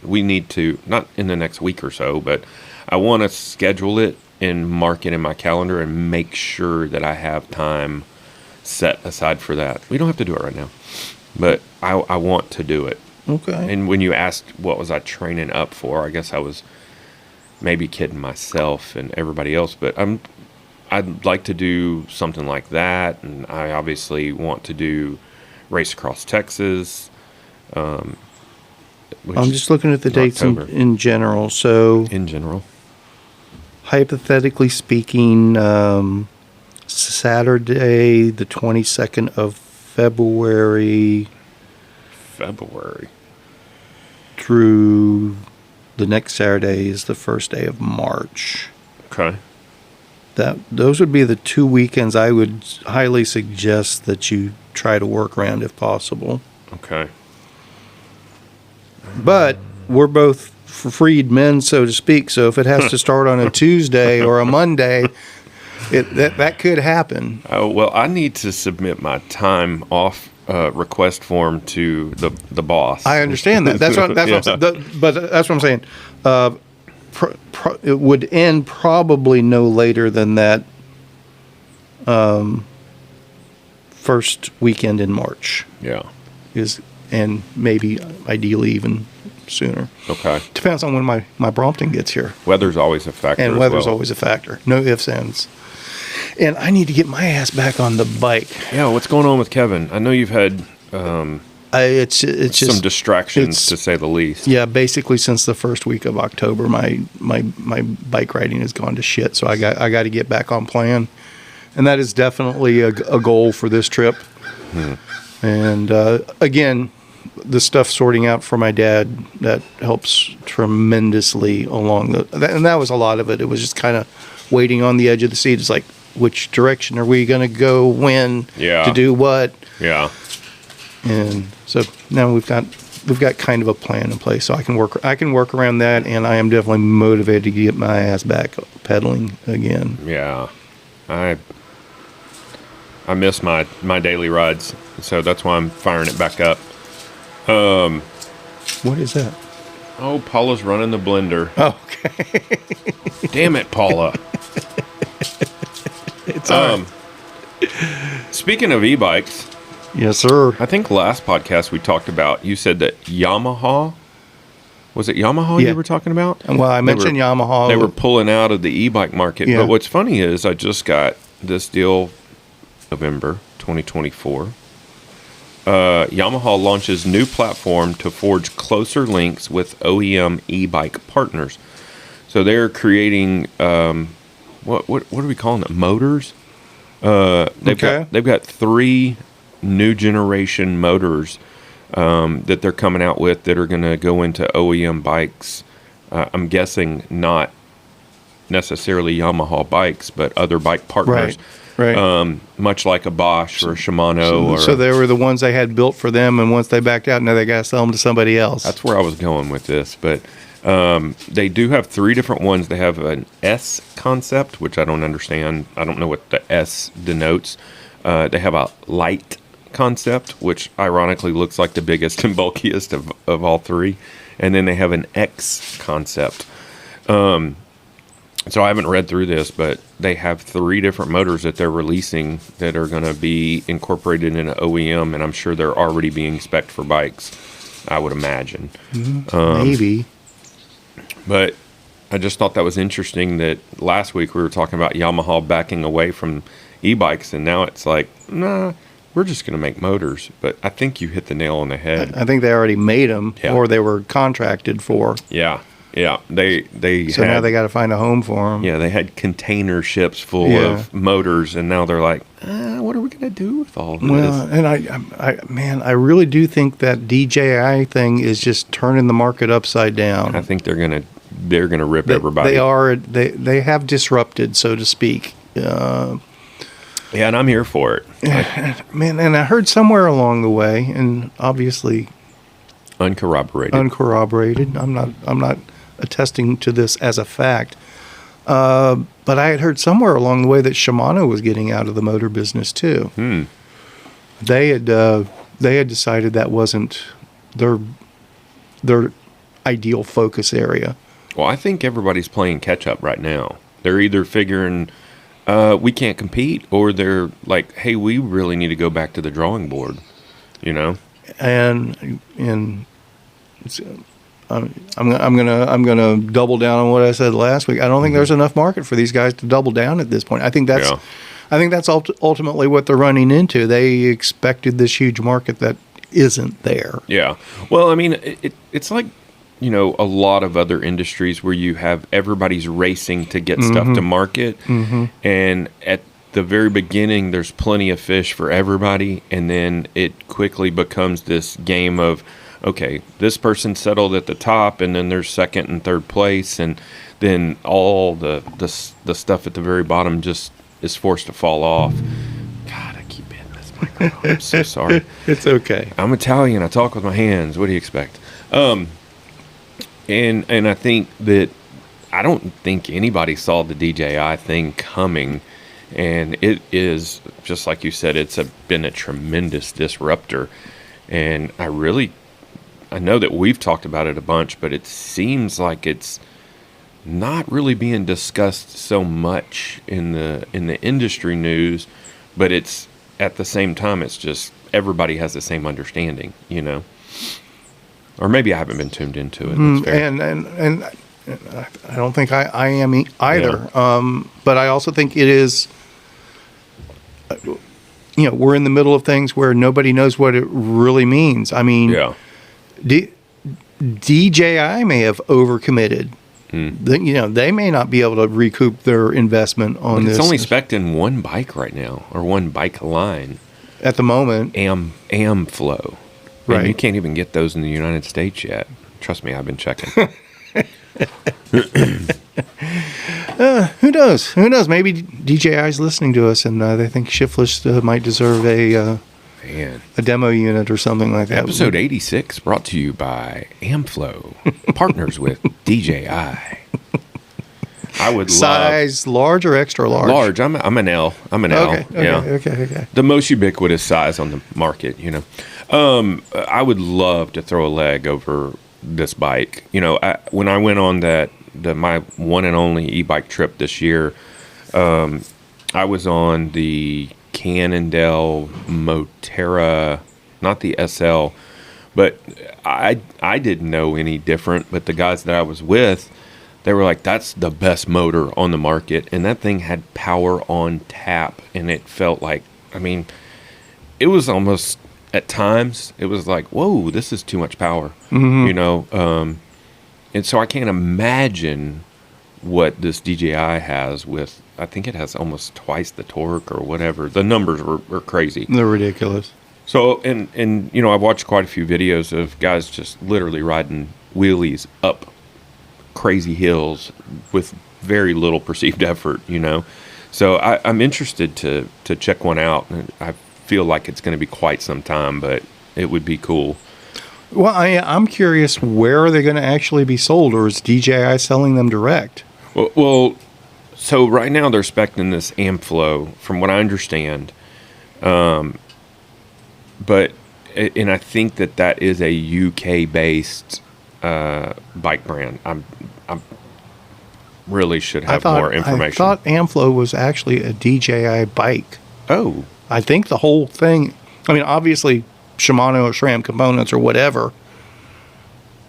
We need to, not in the next week or so, but I want to schedule it and mark it in my calendar and make sure that I have time set aside for that. We don't have to do it right now, but I want to do it. Okay. And when you asked what was I training up for, I guess I was maybe kidding myself and everybody else, but I'd like to do something like that, and I obviously want to do Race Across Texas. I'm just looking at the dates in general. So in general, hypothetically speaking, Saturday, the 22nd of February through the next Saturday is the first day of March. Okay. Those would be the 2 weekends I would highly suggest that you try to work around if possible. Okay. But we're both freed men, so to speak, so if it has to start on a Tuesday or a Monday, that could happen. Oh, well, I need to submit my time off request form to the boss. I understand that. That's what I'm saying. But that's what I'm saying. It would end probably no later than that first weekend in March. Yeah. And maybe ideally even sooner. Okay. Depends on when my Brompton gets here. Weather's always a factor. And weather's always a factor. No ifs, ands. And I need to get my ass back on the bike. Yeah, what's going on with Kevin? I know you've had it's some distractions, to say the least. Yeah, basically since the first week of October, my bike riding has gone to shit. So I got to get back on plan, and that is definitely a goal for this trip. And again, the stuff sorting out for my dad, that helps tremendously along and that was a lot of it. It was just kind of waiting on the edge of the seat. It's like, which direction are we going to go, when, to do what? Yeah. And so now we've got we've got kind of a plan in place, so I can work around that, and I am definitely motivated to get my ass back pedaling again. Yeah, I miss my daily rides, so that's why I'm firing it back up. What is that? Oh, Paula's running the blender. Oh, okay. Damn it, Paula. It's all right. Speaking of e-bikes, Yes, sir. I think last podcast we talked about, you said that Yamaha, was it Yamaha Yeah. you were talking about? Well, I mentioned Yamaha. They were pulling out of the e-bike market. Yeah. But what's funny is I just got this deal November 2024. Yamaha launches new platform to forge closer links with OEM e-bike partners. So they're creating, what are we calling it? Motors? They've got 3 new generation motors that they're coming out with that are going to go into OEM bikes. I'm guessing not necessarily Yamaha bikes, but other bike partners. Right. Much like a Bosch or a Shimano. So they were the ones they had built for them, and once they backed out, now they got to sell them to somebody else. That's where I was going with this. But they do have 3 different ones. They have an S concept, which I don't understand. I don't know what the S denotes. They have a light concept, which ironically looks like the biggest and bulkiest of all 3. And then they have an X concept. So I haven't read through this, but they have 3 different motors that they're releasing that are going to be incorporated in an OEM, and I'm sure they're already being spec'd for bikes, I would imagine. Maybe. But I just thought that was interesting that last week we were talking about Yamaha backing away from e-bikes, and now it's like, nah, we're just going to make motors. But I think you hit the nail on the head. I think they already made them, Yeah. or they were contracted for. Yeah. They So now they got to find a home for them. Yeah, they had container ships full of motors, and now they're like, what are we going to do with all of this? Well, and I really do think that DJI thing is just turning the market upside down. I think they're gonna rip everybody. They have disrupted, so to speak. Yeah, and I'm here for it. Man, and I heard somewhere along the way, and obviously Uncorroborated. I'm not attesting to this as a fact. But I had heard somewhere along the way that Shimano was getting out of the motor business too. They had decided that wasn't their ideal focus area. Well, I think everybody's playing catch up right now. They're either figuring we can't compete, or they're like, hey, we really need to go back to the drawing board. You know. And it's, I'm gonna double down on what I said last week. I don't think there's enough market for these guys to double down at this point. I think that's ultimately what they're running into. They expected this huge market that isn't there. Yeah. Well, I mean, it's like, you know, a lot of other industries where you have everybody's racing to get stuff to market, and at the very beginning, there's plenty of fish for everybody, and then it quickly becomes this game of, okay, this person settled at the top, and then there's second and third place, and then all the stuff at the very bottom just is forced to fall off. God, I keep hitting this microphone. I'm so sorry. It's okay. I'm Italian. I talk with my hands. What do you expect? And I think that I don't think anybody saw the DJI thing coming. And it is, just like you said, been a tremendous disruptor. And I know that we've talked about it a bunch, but it seems like it's not really being discussed so much in the industry news, but it's at the same time, it's just everybody has the same understanding, you know? Or maybe I haven't been tuned into it. That's fair. And I don't think I am either. Yeah. But I also think it is, you know, we're in the middle of things where nobody knows what it really means. I mean, DJI may have overcommitted. You know, they may not be able to recoup their investment on this. It's only spec'd in one bike right now, or one bike line. At the moment. Amflow. Right. And you can't even get those in the United States yet. Trust me, I've been checking. Who knows? Maybe DJI is listening to us, and they think ShiftLess might deserve a Man. a demo unit or something like that. Episode 86 brought to you by Amflow, partners with DJI. I would size large or extra large? Large. I'm an L. I'm an L. Okay. The most ubiquitous size on the market, you know. I would love to throw a leg over this bike. You know, when I went on my one and only e-bike trip this year, I was on the Cannondale Moterra, not the SL, but I didn't know any different. But the guys that I was with, they were like, that's the best motor on the market. And that thing had power on tap. And it felt like, I mean, it was almost, at times, it was like, whoa, this is too much power, you know? And so I can't imagine what this DJI has with, I think it has almost twice the torque or whatever. The numbers were crazy. They're ridiculous. So, and you know, I've watched quite a few videos of guys just literally riding wheelies up crazy hills with very little perceived effort, you know. So I'm interested to check one out. I feel like it's going to be quite some time, but it would be cool. Well, I'm curious, where are they going to actually be sold, or is DJI selling them direct? Well, so right now they're spec'ing this Amflow, from what I understand. But I think that is a UK-based bike brand. I really should have more information. I thought Amflow was actually a DJI bike. Oh. I think the whole thing, I mean, obviously Shimano or SRAM components or whatever,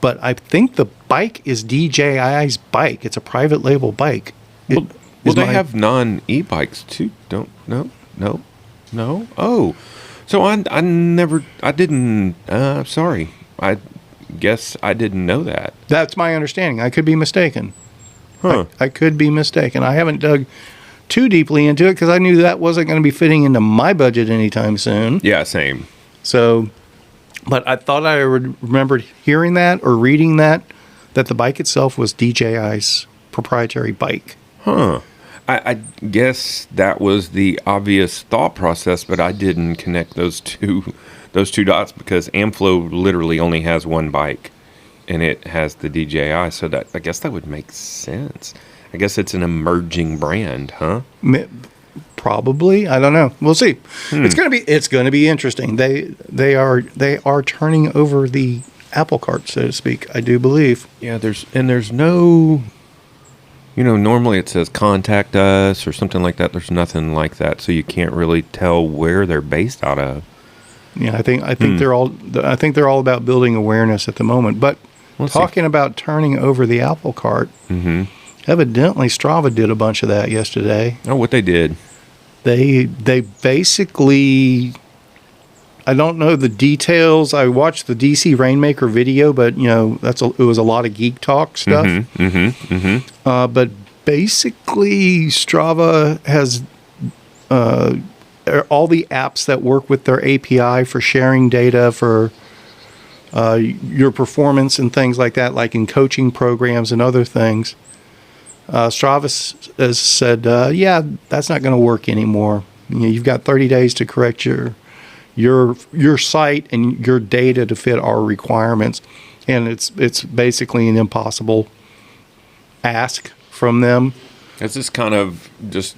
but I think the bike is DJI's bike. It's a private label bike. Well, they have non-e-bikes too, don't? No? Oh. So I didn't, sorry. I guess I didn't know that. That's my understanding. I could be mistaken. Huh. I could be mistaken. I haven't dug too deeply into it because I knew that wasn't going to be fitting into my budget anytime soon. Yeah, same. So, but I thought I remembered hearing that or reading that the bike itself was DJI's proprietary bike. Huh. I guess that was the obvious thought process, but I didn't connect those two dots because Amflow literally only has one bike, and it has the DJI. So that, I guess that would make sense. I guess it's an emerging brand, huh? Probably. I don't know. We'll see. It's gonna be interesting. They are turning over the apple cart, so to speak. I do believe. Yeah. There's no. You know, normally it says contact us or something like that. There's nothing like that, so you can't really tell where they're based out of. Yeah, I think they're all about building awareness at the moment. But talking about turning over the apple cart, evidently Strava did a bunch of that yesterday. Oh, what they did? They basically, I don't know the details. I watched the DC Rainmaker video, but you know it was a lot of geek talk stuff. But basically, Strava has all the apps that work with their API for sharing data for your performance and things like that, like in coaching programs and other things. Strava has said, yeah, that's not going to work anymore. You know, you've got 30 days to correct your site and your data to fit our requirements, and it's basically an impossible ask from them. It's just kind of just,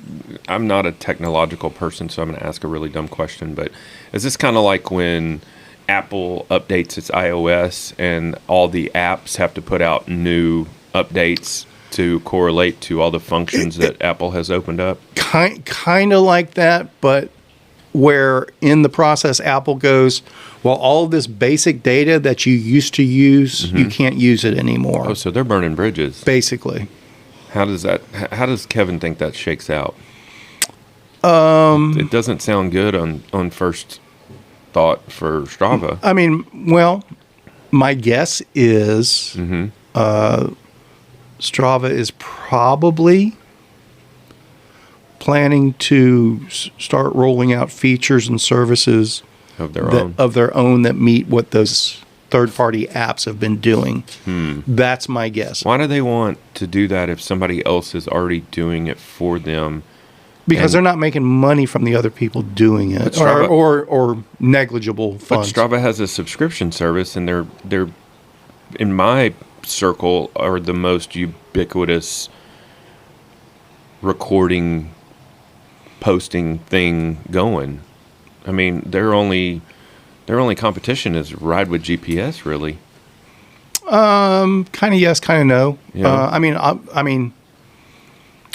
I'm not a technological person, so I'm going to ask a really dumb question, but is this kind of like when Apple updates its iOS and all the apps have to put out new updates to correlate to all the functions that Apple has opened up? Kind of like that, but where in the process Apple goes, well, all of this basic data that you used to use, you can't use it anymore. Oh, so they're burning bridges. Basically. How does Kevin think that shakes out? It doesn't sound good on first thought for Strava. I mean, well, my guess is Strava is probably planning to start rolling out features and services of their own that meet what those third-party apps have been doing. That's my guess. Why do they want to do that if somebody else is already doing it for them Because they're not making money from the other people doing it, Strava, or negligible funds. But Strava has a subscription service, and they're in my circle are the most ubiquitous recording, posting thing going. I mean, their only competition is Ride with GPS, really. Kind of yes, kind of no. Yeah.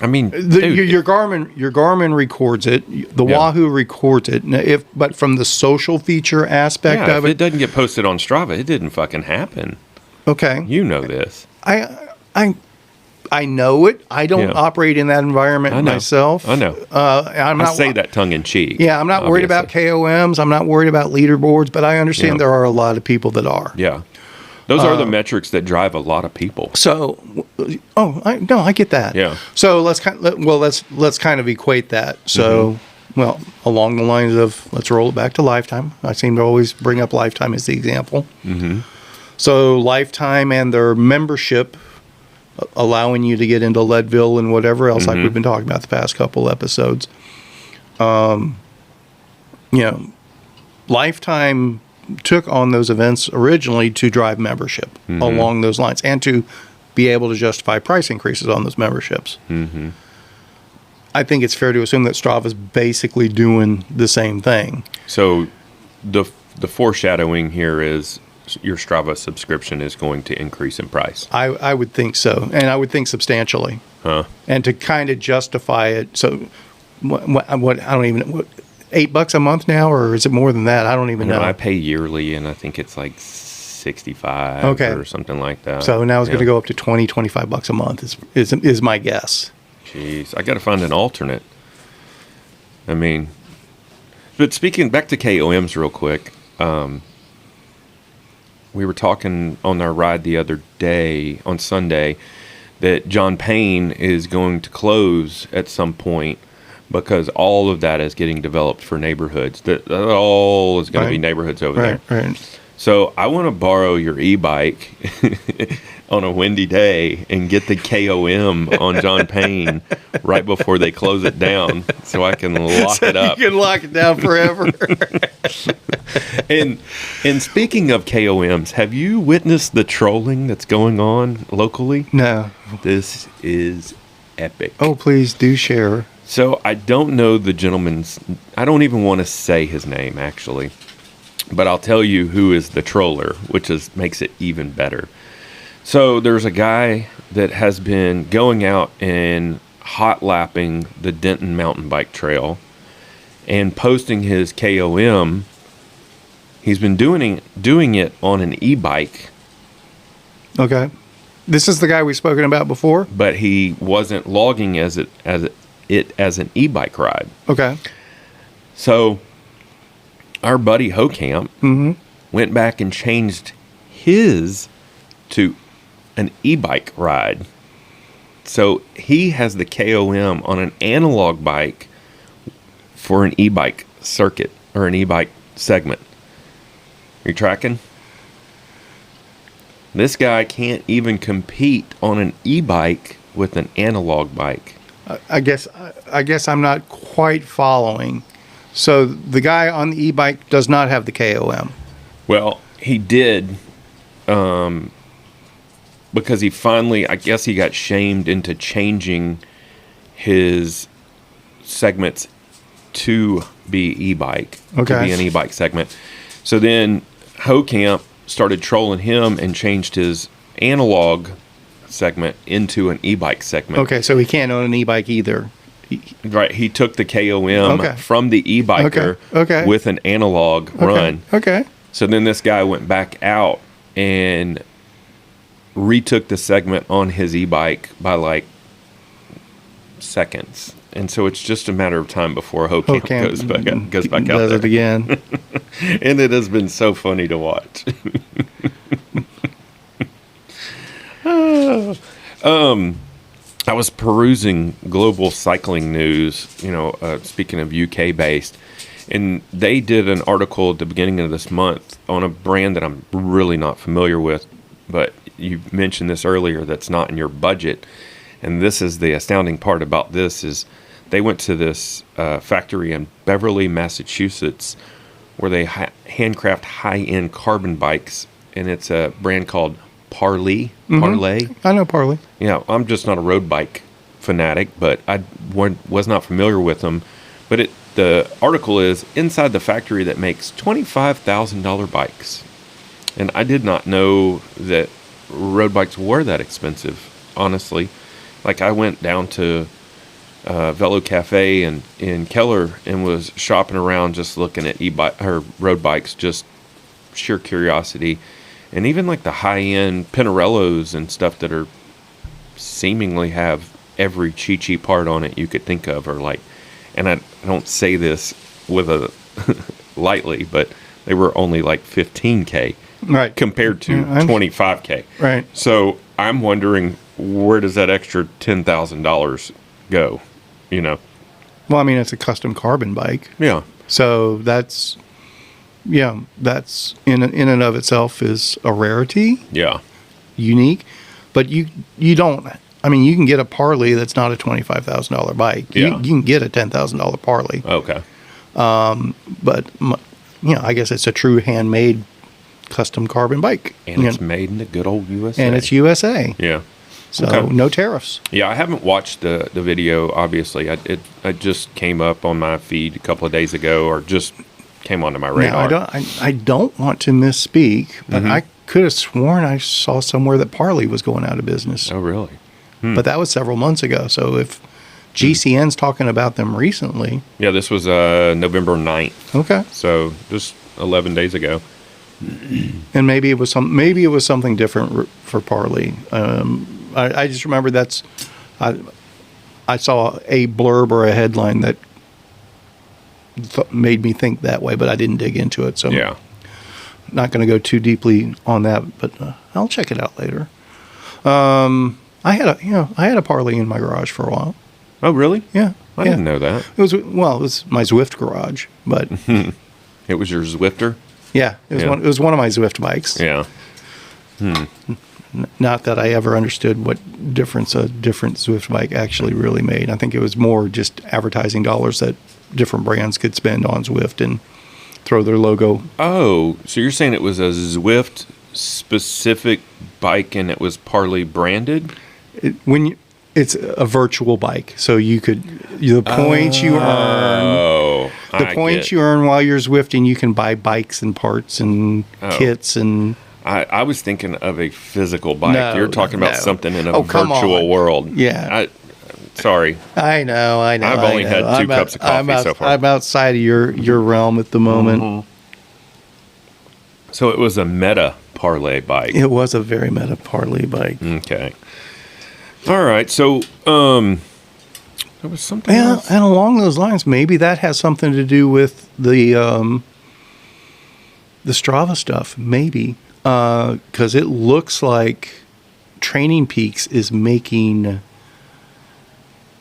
I mean, dude, your Garmin records it. The Wahoo records it. But from the social feature aspect of if it doesn't get posted on Strava, it didn't fucking happen. Okay, You know this. I know it. I don't operate in that environment myself. I know. I say that tongue in cheek. Yeah, I'm not worried about KOMs. I'm not worried about leaderboards, but I understand there are a lot of people that are. Yeah. Those are the metrics that drive a lot of people. So, I get that. Yeah. So let's kind of equate that. So, well, along the lines of let's roll it back to Lifetime. I seem to always bring up Lifetime as the example. Mm-hmm. So Lifetime and their membership, allowing you to get into Leadville and whatever else, like we've been talking about the past couple episodes. Lifetime took on those events originally to drive membership along those lines and to be able to justify price increases on those memberships. Mm-hmm. I think it's fair to assume that Strava's basically doing the same thing. So the foreshadowing here is your Strava subscription is going to increase in price. I would think so, and I would think substantially. Huh. And to kind of justify it, so what I don't even know. $8 a month now, or is it more than that? I don't even know. I pay yearly, and I think it's like $65 or something like that. So now it's going to go up to $20-$25 a month is my guess. Jeez, I got to find an alternate. I mean, but speaking back to KOMs real quick, we were talking on our ride the other day on Sunday that John Payne is going to close at some point, because all of that is getting developed for neighborhoods. That all is going to be neighborhoods over there. Right. So I want to borrow your e-bike on a windy day and get the KOM on John Payne right before they close it down, so I can lock it up. You can lock it down forever. And speaking of KOMs, have you witnessed the trolling that's going on locally? No. This is epic. Oh, please do share. So I don't know the gentleman's, I don't even want to say his name, actually. But I'll tell you who is the troller, which makes it even better. So there's a guy that has been going out and hot lapping the Denton mountain bike trail and posting his KOM. He's been doing it on an e-bike. Okay. This is the guy we've spoken about before? But he wasn't logging it as an e-bike ride. Okay. So our buddy Hocamp went back and changed his to an e-bike ride. So he has the KOM on an analog bike for an e-bike circuit or an e-bike segment. Are you tracking? This guy can't even compete on an e-bike with an analog bike. I guess I'm not quite following. So the guy on the e-bike does not have the KOM. Well, he did, because he finally, I guess he got shamed into changing his segments to be e-bike, to be an e-bike segment. So then Hocamp started trolling him and changed his analog segment into an e-bike segment. Okay, so he can't own an e-bike either. Right, he took the KOM from the e-biker with an analog run. Okay. So then this guy went back out and retook the segment on his e-bike by like seconds. And so it's just a matter of time before Hocamp goes back out does there. It again. And it has been so funny to watch. I was perusing global cycling news, speaking of UK based, and they did an article at the beginning of this month on a brand that I'm really not familiar with, but you mentioned this earlier, that's not in your budget. And this is the astounding part about this is they went to this factory in Beverly, Massachusetts, where they handcraft high-end carbon bikes, and it's a brand called Parlay. I know Parlay. Yeah, I'm just not a road bike fanatic, but I was not familiar with them. But the article is inside the factory that makes $25,000 bikes. And I did not know that road bikes were that expensive, honestly. Like, I went down to Velo Cafe in Keller and was shopping around just looking at road bikes, just sheer curiosity. And even like the high-end Pinarellos and stuff that are seemingly have every chi part on it you could think of are like, and I don't say this with a lightly, but they were only like $15K right, compared to $25K. Right. So I'm wondering, where does that extra $10,000 go? You know? Well, I mean, it's a custom carbon bike. Yeah. So that's in and of itself is a rarity. Yeah. Unique. But you don't, I mean, you can get a Parlay that's not a $25,000 bike. Yeah. You can get a $10,000 Parlay. Okay. But, I guess it's a true handmade custom carbon bike. And it's made in the good old USA. And it's USA. Yeah. So Okay. no tariffs. Yeah, I haven't watched the video, obviously. It just came up on my feed a couple of days ago, or just came onto my radar. Now, I don't want to misspeak, but I could have sworn I saw somewhere that Parlay was going out of business. Oh, really? But that was several months ago. So if GCN's talking about them recently. Yeah, this was November 9th. Okay. So just 11 days ago. And maybe it was something different for Parlay. I just remember I saw a blurb or a headline that made me think that way, but I didn't dig into it. So Yeah. I'm not going to go too deeply on that, but I'll check it out later. I had a Parlay in my garage for a while. Oh, really? Yeah. I didn't know that. It was my Zwift garage, but It was your Zwifter? yeah, it was one of my Zwift bikes. Yeah. Not that I ever understood what difference a different Zwift bike actually really made. I think it was more just advertising dollars that different brands could spend on Zwift and throw their logo. Oh, so you're saying it was a Zwift specific bike and it was Parlay branded? It's a virtual bike, so the points you earn, you earn while you're Zwifting, you can buy bikes and parts and kits and. I was thinking of a physical bike. No, You're talking about no. something in a Come virtual on. world. Yeah. Sorry. I know. I've only had two cups of coffee so far. I'm outside of your realm at the moment. Mm-hmm. So it was a meta Parlay bike. It was a very meta Parlay bike. Okay. All right. So there was something else. And along those lines, maybe that has something to do with the Strava stuff. Maybe. Because it looks like Training Peaks is making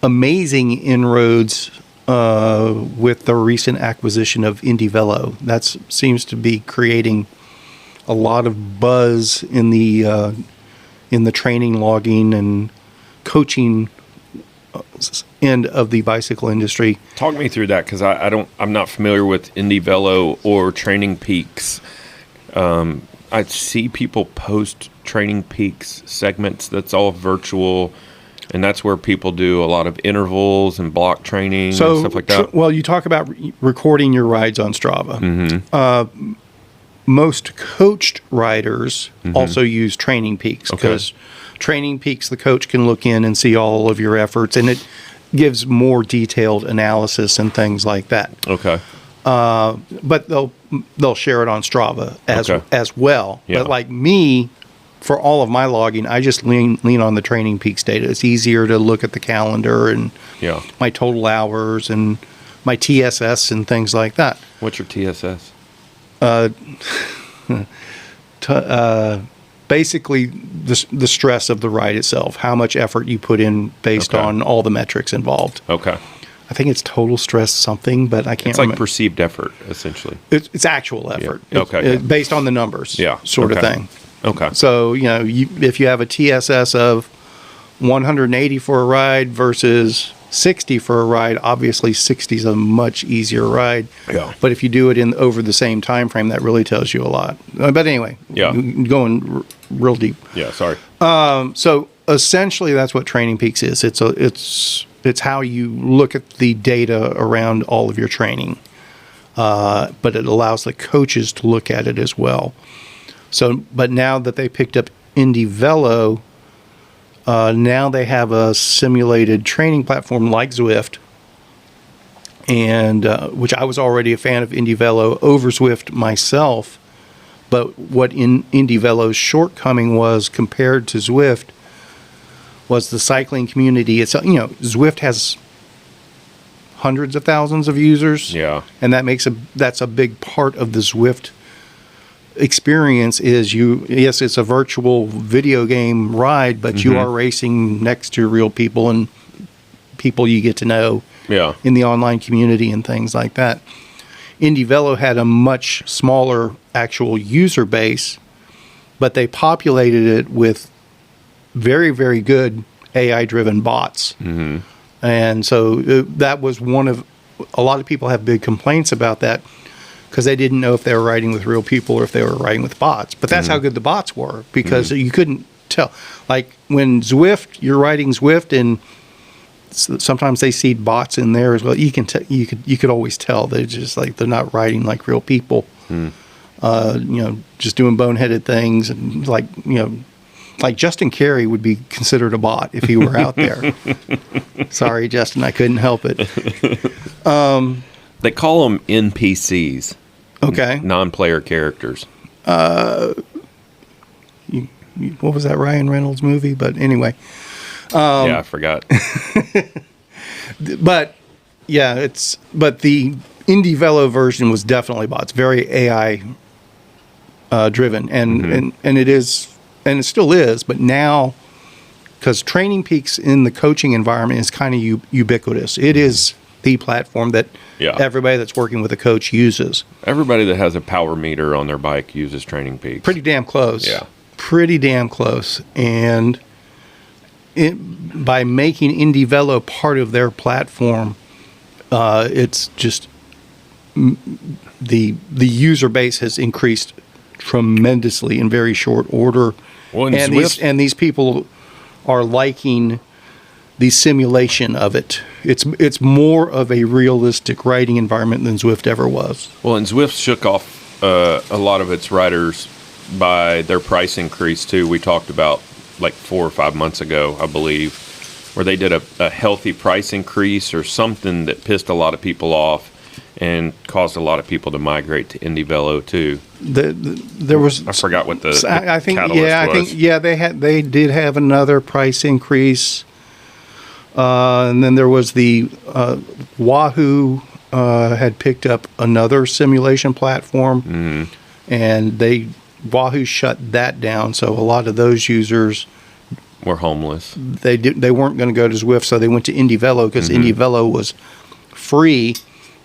amazing inroads with the recent acquisition of IndieVelo. That seems to be creating a lot of buzz in the training, logging, and coaching end of the bicycle industry. Talk me through that, because I'm not familiar with IndieVelo or Training Peaks. I see people post Training Peaks segments that's all virtual, and that's where people do a lot of intervals and block training and stuff like that. Well, you talk about recording your rides on Strava. Mm-hmm. Most coached riders also use Training Peaks, because Training Peaks, the coach can look in and see all of your efforts, and it gives more detailed analysis and things like that. Okay. But they'll share it on Strava as well. Yeah. But like me, for all of my logging, I just lean on the Training Peaks data. It's easier to look at the calendar and my total hours and my TSS and things like that. What's your TSS? Basically, the stress of the ride itself, how much effort you put in based on all the metrics involved. Okay. I think it's total stress something, but I can't remember. It's like perceived effort, essentially. It's actual effort. Yeah. Okay. Based on the numbers, sort of thing. Okay. So, if you have a TSS of 180 for a ride versus 60 for a ride, obviously 60 is a much easier ride. Yeah. But if you do it in over the same time frame, that really tells you a lot. But anyway, Yeah. Going real deep. Yeah, sorry. So essentially, that's what Training Peaks is. It's how you look at the data around all of your training, but it allows the coaches to look at it as well. So, but now that they picked up IndieVelo, now they have a simulated training platform like Zwift, and which I was already a fan of IndieVelo over Zwift myself. But what IndieVelo's shortcoming was compared to Zwift was the cycling community. It's, you know, Zwift has hundreds of thousands of users. Yeah. And that's a big part of the Zwift experience is yes, it's a virtual video game ride, but you are racing next to real people and people you get to know in the online community and things like that. IndieVelo had a much smaller actual user base, but they populated it with very, very good AI-driven bots. Mm-hmm. And so that was a lot of people have big complaints about that because they didn't know if they were riding with real people or if they were riding with bots. But that's how good the bots were, because you couldn't tell. Like when you're riding Zwift, and sometimes they seed bots in there as well. You could always tell they're just like they're not riding like real people. Just doing boneheaded things, and like Justin Carey would be considered a bot if he were out there. Sorry, Justin, I couldn't help it. They call them NPCs. Okay. Non-player characters. What was that Ryan Reynolds movie? But anyway. Yeah, I forgot. But yeah, but the IndieVelo version was definitely bots, very AI driven, and it is, and it still is. But now, because Training Peaks in the coaching environment is kind of ubiquitous, it is the platform that everybody that's working with a coach uses. Everybody that has a power meter on their bike uses Training Peaks. Pretty damn close. Yeah. Pretty damn close. And by making IndieVelo part of their platform, it's just the user base has increased tremendously in very short order. Well, and these people are liking the simulation of it. It's more of a realistic riding environment than Zwift ever was. Well, and Zwift shook off a lot of its riders by their price increase too. We talked about like 4 or 5 months ago, I believe, where they did a healthy price increase or something that pissed a lot of people off and caused a lot of people to migrate to IndieVelo too. There was, I forgot what the I think catalyst was. I think they did have another price increase. And then there was the Wahoo had picked up another simulation platform, and Wahoo shut that down. So a lot of those users were homeless. They weren't going to go to Zwift, so they went to IndieVelo because IndieVelo was free,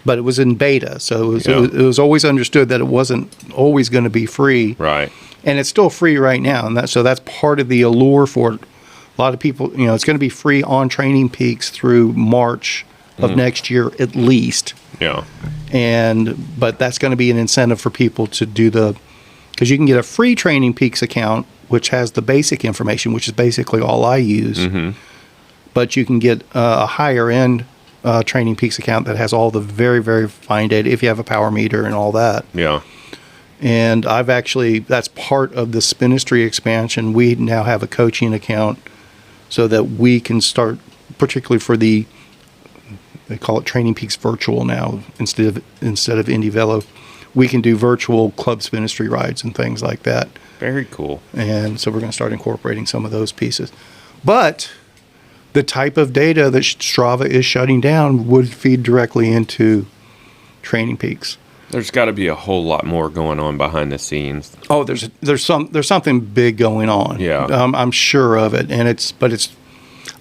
but it was in beta. So it was always understood that it wasn't always going to be free. Right. And it's still free right now, and that's part of the allure for it. A lot of people, it's going to be free on Training Peaks through March of next year at least. Yeah. But that's going to be an incentive for people to do because you can get a free Training Peaks account, which has the basic information, which is basically all I use. But you can get a higher end Training Peaks account that has all the very, very fine data if you have a power meter and all that. Yeah. And that's part of the Spinistry expansion. We now have a coaching account so that we can start, particularly for they call it Training Peaks Virtual now instead of IndieVelo. We can do virtual club Spinistry rides and things like that. Very cool. And so we're going to start incorporating some of those pieces. But the type of data that Strava is shutting down would feed directly into Training Peaks. There's got to be a whole lot more going on behind the scenes. Oh, there's something big going on. Yeah, I'm sure of it,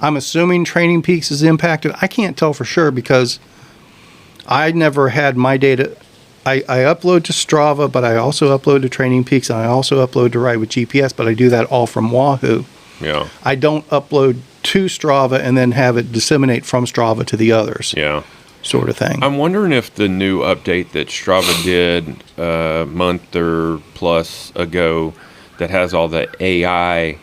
I'm assuming Training Peaks is impacted. I can't tell for sure because I never had my data. I upload to Strava, but I also upload to Training Peaks, and I also upload to Ride with GPS. But I do that all from Wahoo. Yeah, I don't upload to Strava and then have it disseminate from Strava to the others. Yeah. Sort of thing. I'm wondering if the new update that Strava did a month or plus ago that has all the AI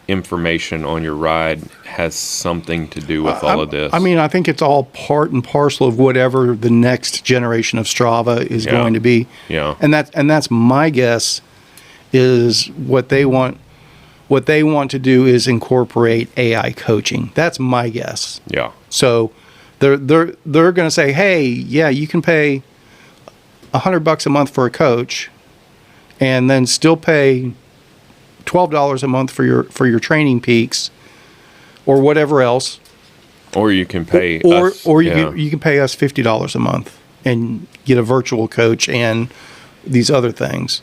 information on your ride has something to do with all of this. I mean, I think it's all part and parcel of whatever the next generation of Strava is going to be. Yeah. And that's my guess is what they want to do is incorporate AI coaching. That's my guess. Yeah. So they're going to say, "Hey, yeah, you can pay $100 a month for a coach and then still pay $12 a month for your training peaks or whatever else, or you can pay us, or you can pay us $50 a month and get a virtual coach and these other things."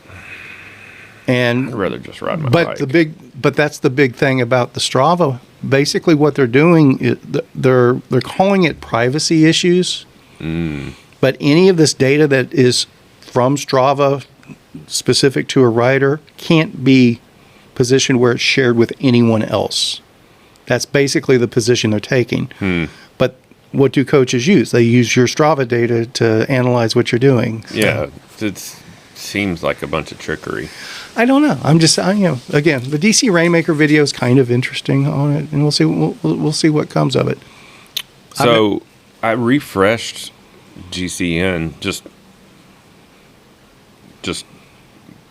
And I'd rather just ride my bike. But that's the big thing about the Strava. Basically, what they're doing is they're calling it privacy issues. But any of this data that is from Strava specific to a rider can't be positioned where it's shared with anyone else. That's basically the position they're taking. But what do coaches use? They use your Strava data to analyze what you're doing. So. Yeah, it seems like a bunch of trickery. I don't know. Again, the DC Rainmaker video is kind of interesting on it, and we'll see what comes of it. So I refreshed GCN just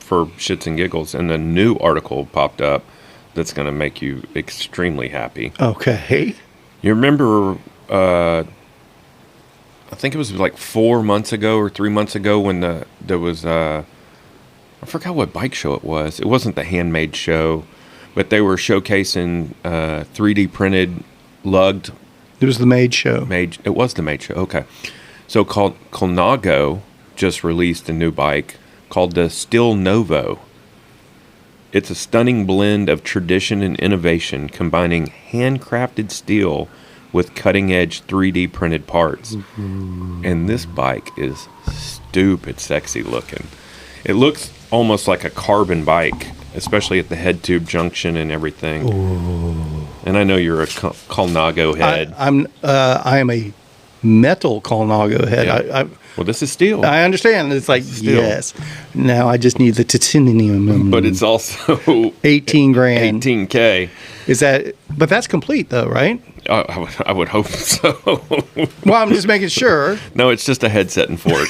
for shits and giggles, and a new article popped up that's going to make you extremely happy. Okay. You remember, I think it was like 4 months ago or 3 months ago when there was, I forgot what bike show it was. It wasn't the Handmade show, but they were showcasing 3D printed lugged. It was the Made show. It was the Made show. Okay. So Colnago just released a new bike called the Still Novo. It's a stunning blend of tradition and innovation, combining handcrafted steel with cutting-edge 3D printed parts. And this bike is stupid sexy looking. It looks almost like a carbon bike, especially at the head tube junction and everything. Ooh. And I know you're a Colnago head. I am a metal Colnago head. Yeah. Well, this is steel. I understand. It's like, yes. Now I just need the titanium. But it's also 18 grand. 18K. Is that? But that's complete, though, right? I would hope so. Well, I'm just making sure. No, it's just a headset and fork.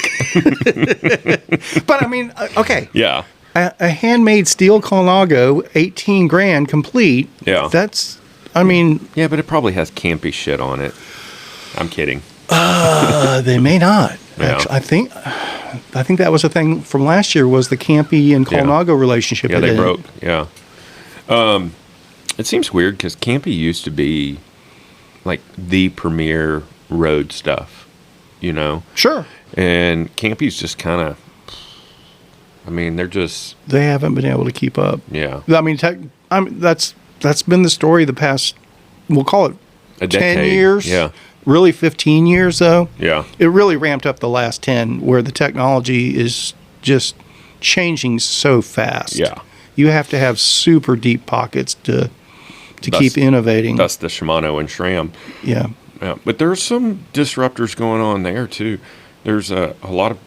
But I mean, okay. Yeah. A handmade steel Colnago, 18 grand complete. Yeah. That's, I mean. Yeah, but it probably has campy shit on it. I'm kidding. They may not. Yeah. Actually, I think that was a thing from last year was the Campy and Colnago relationship. Yeah, they broke. Yeah. It seems weird because Campy used to be like the premier road stuff, you know? Sure. And Campy's just kind of, I mean, they haven't been able to keep up. Yeah. I mean, that's been the story the past, we'll call it a decade. 10 years. Yeah. Really 15 years, though. Yeah. It really ramped up the last 10 where the technology is just changing so fast. Yeah. You have to have super deep pockets to keep innovating. That's the Shimano and SRAM. Yeah. Yeah. But there's some disruptors going on there, too. There's a lot of,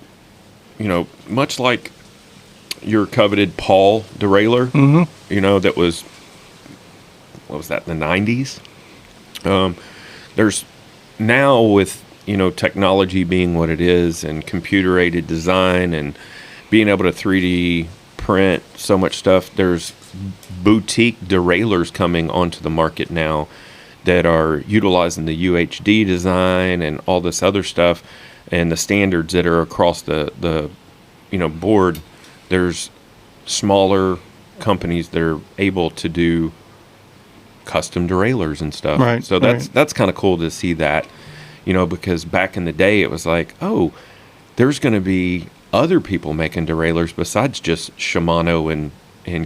much like your coveted Paul derailleur, that was, what was that, in the 90s? There's now with, technology being what it is and computer-aided design and being able to 3D print so much stuff, there's boutique derailleurs coming onto the market now that are utilizing the UHD design and all this other stuff and the standards that are across the board. There's smaller companies that are able to do custom derailleurs and stuff. Right. So that's kind of cool to see that, because back in the day it was like, oh, there's going to be other people making derailleurs besides just Shimano and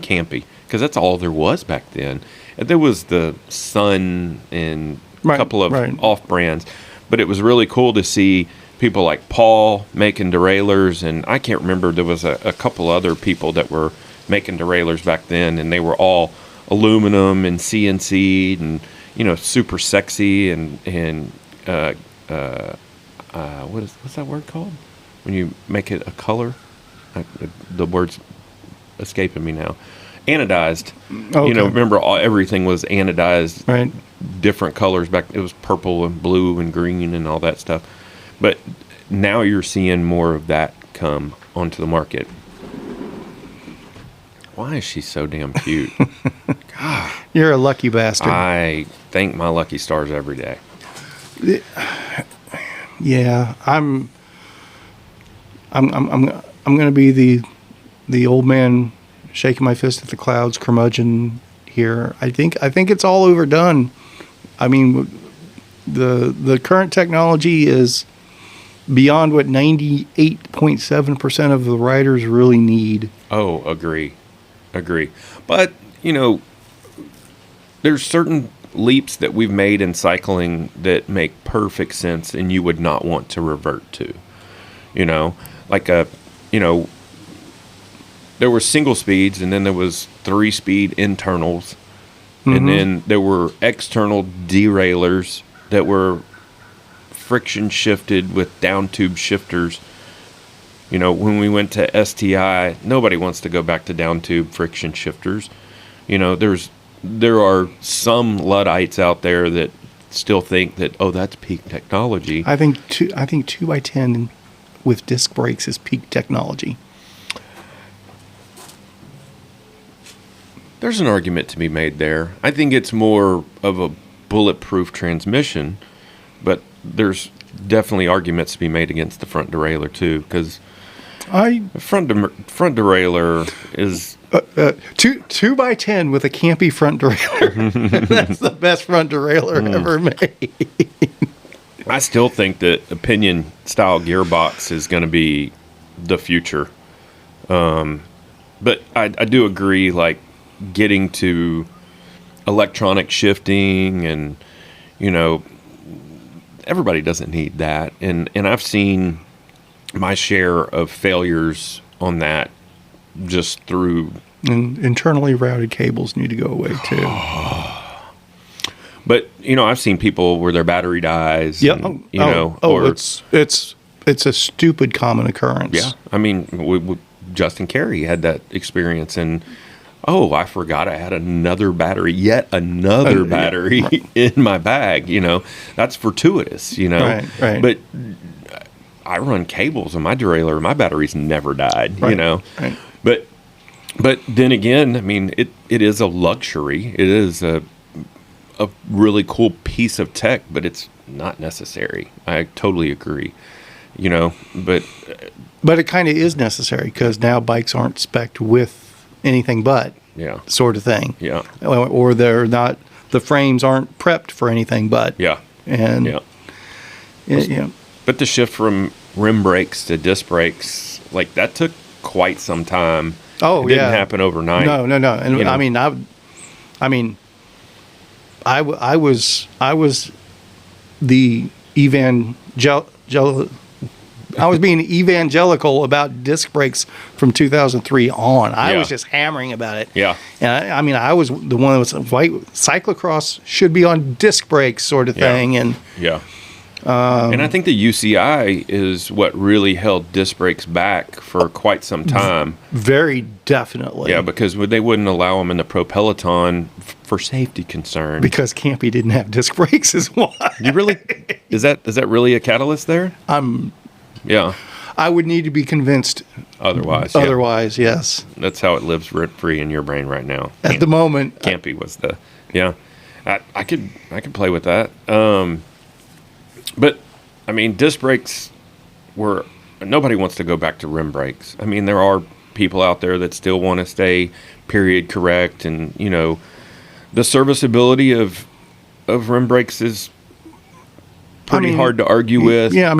Campy, because that's all there was back then. And there was the Sun and a couple of off brands, but it was really cool to see people like Paul making derailleurs, and I can't remember, there was a couple other people that were making derailleurs back then, and they were all aluminum and CNC'd and super sexy and what's that word called when you make it a color? The word's escaping me now. Anodized. Okay. Remember everything was anodized, Right. different colors back. It was purple and blue and green and all that stuff. But now you're seeing more of that come onto the market. Why is she so damn cute? God, You're a lucky bastard. I thank my lucky stars every day. Yeah, I'm going to be the old man shaking my fist at the clouds, curmudgeon here. I think it's all overdone. I mean, the current technology is beyond what 98.7% of the riders really need. Oh, agree. But, there's certain leaps that we've made in cycling that make perfect sense and you would not want to revert to. There were single speeds and then there was 3-speed internals. And then there were external deraillers that were friction shifted with down tube shifters. When we went to STI, nobody wants to go back to down tube friction shifters. There are some Luddites out there that still think that, oh, that's peak technology. I think 2x10 with disc brakes is peak technology. There's an argument to be made there. I think it's more of a bulletproof transmission, but there's definitely arguments to be made against the front derailleur too, because front derailleur is 2x10 with a campy front derailleur. That's the best front derailleur ever made. I still think that opinion style gearbox is going to be the future. But I do agree, like getting to electronic shifting and, everybody doesn't need that. And I've seen my share of failures on that just through. And internally routed cables need to go away too. But I've seen people where their battery dies. Yeah. And, it's a stupid common occurrence. Yeah. I mean, Justin Carey had that experience, and I forgot I had yet another battery in my bag. That's fortuitous. Right. But I run cables on my derailleur. My battery's never died. Right. But then again, I mean, it is a luxury. It is a really cool piece of tech, but it's not necessary. I totally agree. But it kind of is necessary because now bikes aren't spec'd with anything but sort of thing. Yeah. Or they're not. The frames aren't prepped for anything but. Yeah. And But the shift from rim brakes to disc brakes, like that took quite some time. Oh, it didn't happen overnight. No. And I was the I was being evangelical about disc brakes from 2003 on. I was just hammering about it. Yeah. And I was the one that was white. Cyclocross should be on disc brakes sort of thing. And and I think the UCI is what really held disc brakes back for quite some time. Very definitely. Yeah, because they wouldn't allow them in the Pro Peloton for safety concerns. Because Campy didn't have disc brakes is why. You really? Is that really a catalyst there? Yeah. I would need to be convinced. Otherwise, yes. That's how it lives rent free in your brain right now. At the moment, Campy was I could play with that. But I mean, disc brakes nobody wants to go back to rim brakes. I mean, there are people out there that still want to stay period correct, and the serviceability of rim brakes is pretty hard to argue with. Yeah,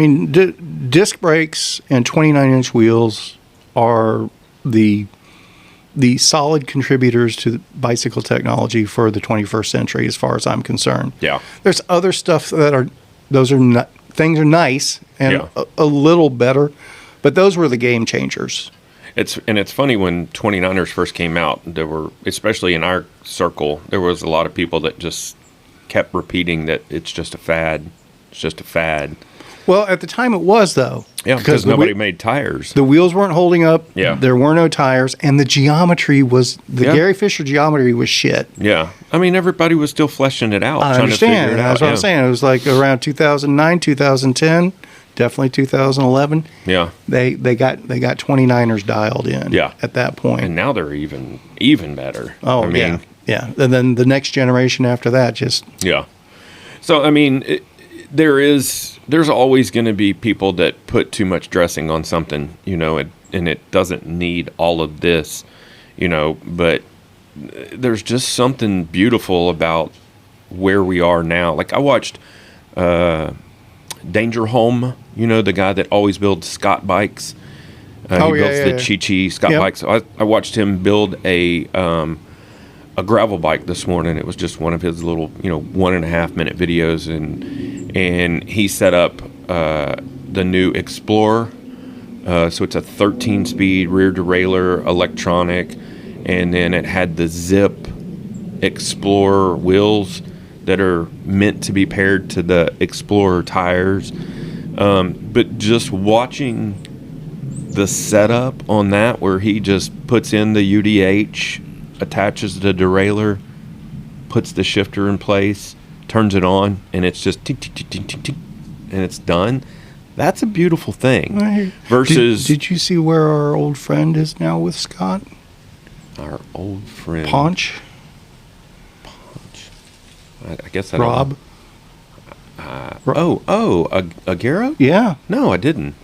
disc brakes and 29-inch wheels are the solid contributors to bicycle technology for the 21st century, as far as I'm concerned. Yeah. There's other stuff things are nice and a little better, but those were the game changers. It's funny, when 29ers first came out, there were, especially in our circle, there was a lot of people that just kept repeating that it's just a fad. It's just a fad. Well, at the time it was, though. Yeah, because nobody made tires. The wheels weren't holding up. Yeah. There were no tires. And the geometry was, Gary Fisher geometry was shit. Yeah. I mean, everybody was still fleshing it out. I trying understand. To figure it out. That's what I'm saying. It was like around 2009, 2010, definitely 2011. Yeah. They got 29ers dialed in at that point. And now they're even better. Oh, I mean, yeah. And then the next generation after that just... Yeah. So, I mean... There's always going to be people that put too much dressing on something, you know, and it doesn't need all of this, you know, but there's just something beautiful about where we are now. Like I watched Danger Home, you know, the guy that always builds Scott bikes. He builds the Chi-Chi Scott bikes. So I watched him build a gravel bike this morning. It was just one of his little, 1.5 minute videos, and he set up the new Explorer. So it's a 13-speed rear derailleur electronic, and then it had the Zip Explorer wheels that are meant to be paired to the Explorer tires. But just watching the setup on that, where he just puts in the UDH, attaches the derailleur, puts the shifter in place, turns it on, and it's just tick, tick, tick, tick, tick, tick, and it's done. That's a beautiful thing. Versus... Did you see where our old friend is now with Scott? Our old friend... Paunch? I guess I Rob? Aguero? Yeah. No, I didn't.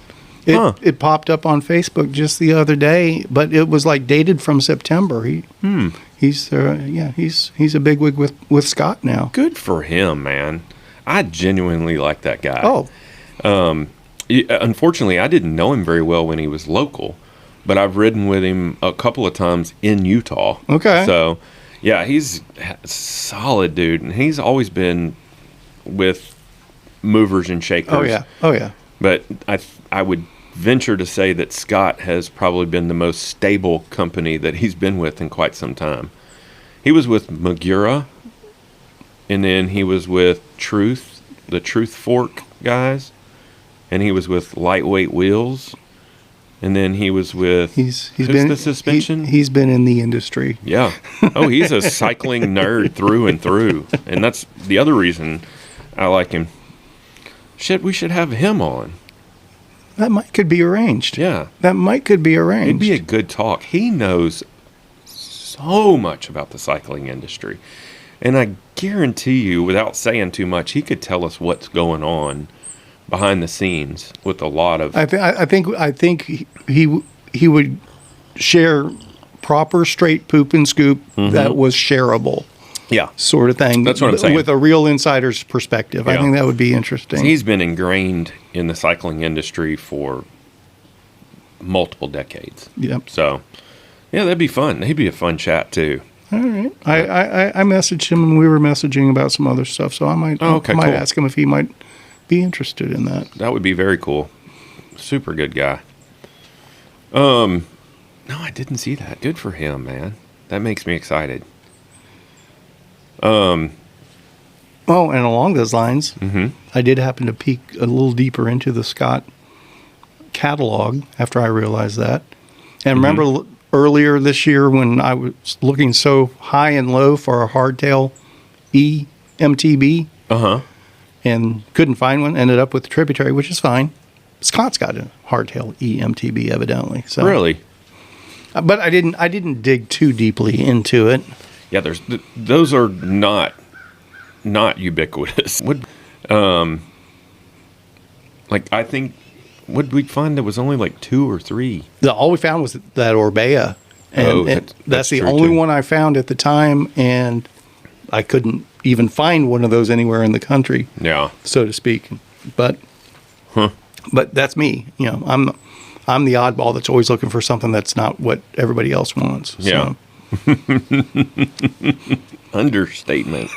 It popped up on Facebook just the other day, but it was like dated from September. He's a bigwig with Scott now. Good for him, man. I genuinely like that guy. Oh. Unfortunately, I didn't know him very well when he was local, but I've ridden with him a couple of times in Utah. Okay. So, yeah, he's a solid dude, and he's always been with movers and shakers. Oh yeah. But I would venture to say that Scott has probably been the most stable company that he's been with in quite some time. He was with Magura, and then he was with the Truth Fork guys, and he was with Lightweight Wheels, and then he was with he's been the suspension. He's been in the industry. Yeah. Oh, he's a cycling nerd through and through, and that's the other reason I like him. Shit, we should have him on. That could be arranged. Yeah. Could be arranged. It'd be a good talk. He knows so much about the cycling industry. And I guarantee you, without saying too much, he could tell us what's going on behind the scenes with a lot of... I think he would share proper straight poop and scoop that was shareable. Yeah. Sort of thing. That's what I'm saying. With a real insider's perspective. Yeah. I think that would be interesting. He's been ingrained in the cycling industry for multiple decades. Yep. So, yeah, that'd be fun. He'd be a fun chat, too. All right. I messaged him, and we were messaging about some other stuff, so I might ask him if he might be interested in that. That would be very cool. Super good guy. No, I didn't see that. Good for him, man. That makes me excited. Oh, and along those lines, I did happen to peek a little deeper into the Scott catalog after I realized that. And remember earlier this year when I was looking so high and low for a hardtail e-MTB and couldn't find one, ended up with the Tributary, which is fine. Scott's got a hardtail e-MTB evidently. So. Really? But I didn't dig too deeply into it. Yeah, those are not ubiquitous. I think, what did we find? There was only like 2 or 3. All we found was that Orbea. And that's the only one I found at the time, and I couldn't even find one of those anywhere in the country. Yeah. So to speak. But that's me. I'm the oddball that's always looking for something that's not what everybody else wants. Yeah. Understatement.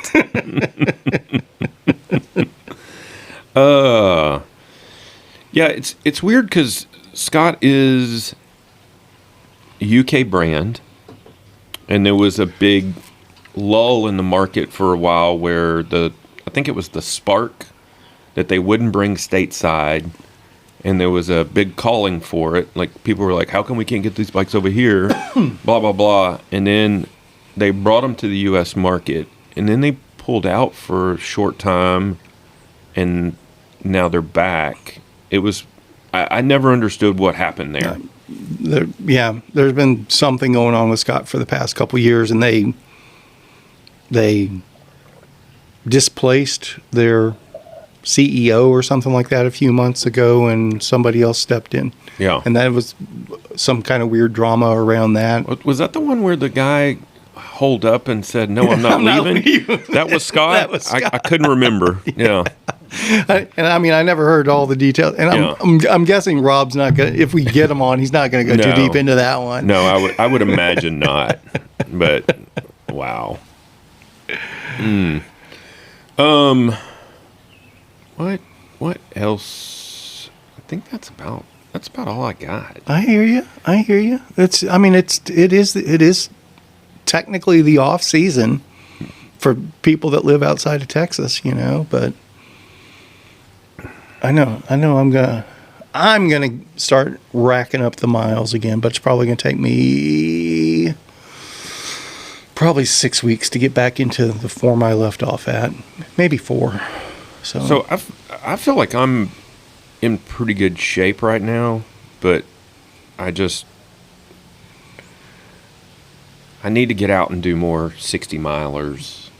Yeah, it's weird because Scott is a UK brand, and there was a big lull in the market for a while where I think it was the Spark that they wouldn't bring stateside, and there was a big calling for it. Like, people were like, how come we can't get these bikes over here? Blah, blah, blah. And then they brought them to the U.S. market, and then they pulled out for a short time, and now they're back. It was, I never understood what happened there. There's been something going on with Scott for the past couple of years, and they displaced their CEO or something like that a few months ago, and somebody else stepped in. Yeah. And that was some kind of weird drama around that. Was that the one where the guy holed up and said, no, I'm not leaving? That was Scott? That was Scott. I couldn't remember. Yeah. I never heard all the details. And I'm guessing Rob's not going to, if we get him on, he's not going to go too deep into that one. No, I would imagine not. But, wow. What else? I think that's about all I got. I hear you. It is technically the off season for people that live outside of Texas, but I know I'm gonna start racking up the miles again, but it's probably gonna take me probably 6 weeks to get back into the form I left off at, maybe 4. So I feel like I'm in pretty good shape right now, but I need to get out and do more 60 milers,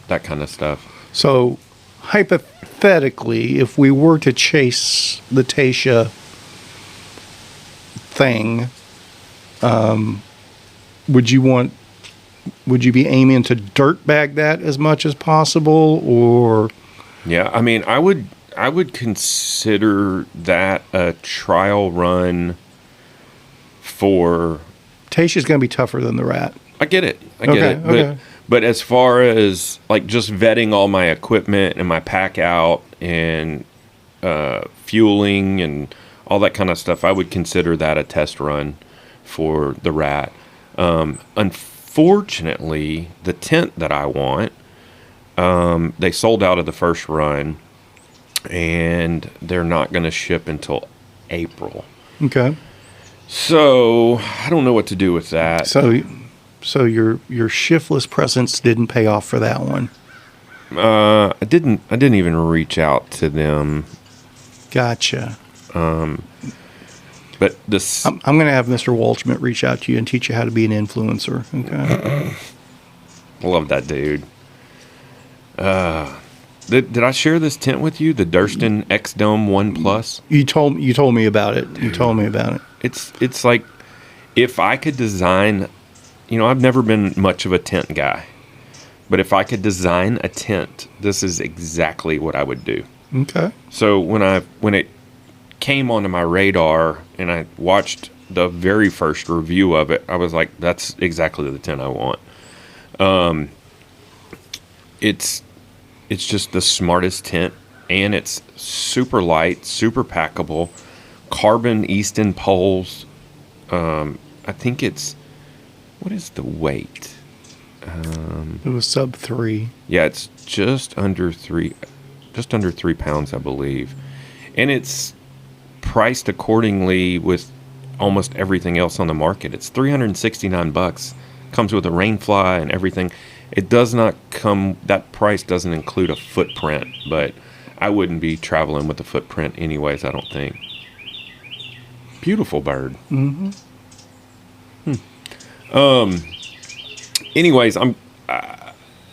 that kind of stuff. So hypothetically, if we were to chase the Tasha thing, would you be aiming to dirt bag that as much as possible, or? Yeah, I would consider that a trial run for. Tasha's going to be tougher than the Rat. I get it. Okay. But as far as like just vetting all my equipment and my pack out and fueling and all that kind of stuff, I would consider that a test run for the Rat. Unfortunately, the tent that I want, they sold out of the first run, and they're not going to ship until April. Okay. So I don't know what to do with that. So your ShiftLess presence didn't pay off for that one. I didn't even reach out to them. Gotcha. But this, I'm going to have Mr. Walshman reach out to you and teach you how to be an influencer. Okay. I love that dude. Did I share this tent with you? The Durston X Dome 1 Plus. You told me about it. You told me about it. It's like, if I could design, I've never been much of a tent guy, but if I could design a tent, this is exactly what I would do. Okay. So when it came onto my radar and I watched the very first review of it, I was like, that's exactly the tent I want. It's just the smartest tent, and it's super light, super packable, carbon Easton poles. I think what is the weight? It was sub 3. Yeah, it's just under 3 pounds, I believe. And it's priced accordingly with almost everything else on the market. It's $369. Comes with a rainfly and everything. It does not come, that price doesn't include a footprint, but I wouldn't be traveling with a footprint anyways, I don't think. Beautiful bird. Mm-hmm. Anyways,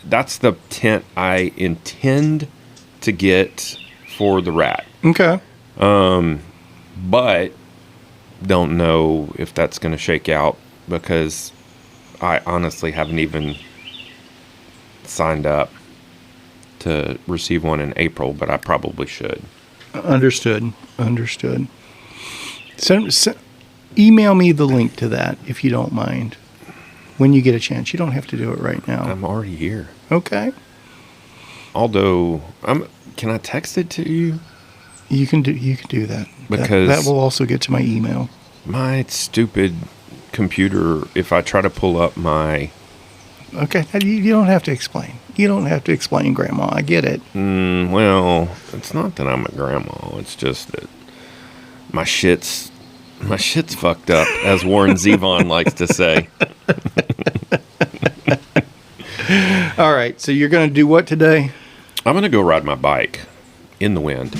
that's the tent I intend to get for the Rat. Okay. But don't know if that's going to shake out, because I honestly haven't even signed up to receive one in April, but I probably should. Understood. Send email me the link to that if you don't mind, when you get a chance. You don't have to do it right now. I'm already here. Okay. Although, can I text it to you? You can do that. Because that will also get to my email. My stupid computer, if I try to pull up my Okay, you don't have to explain. You don't have to explain, Grandma. I get it. Well, it's not that I'm a grandma. It's just that my shit's fucked up, as Warren Zevon likes to say. All right, so you're going to do what today? I'm going to go ride my bike in the wind.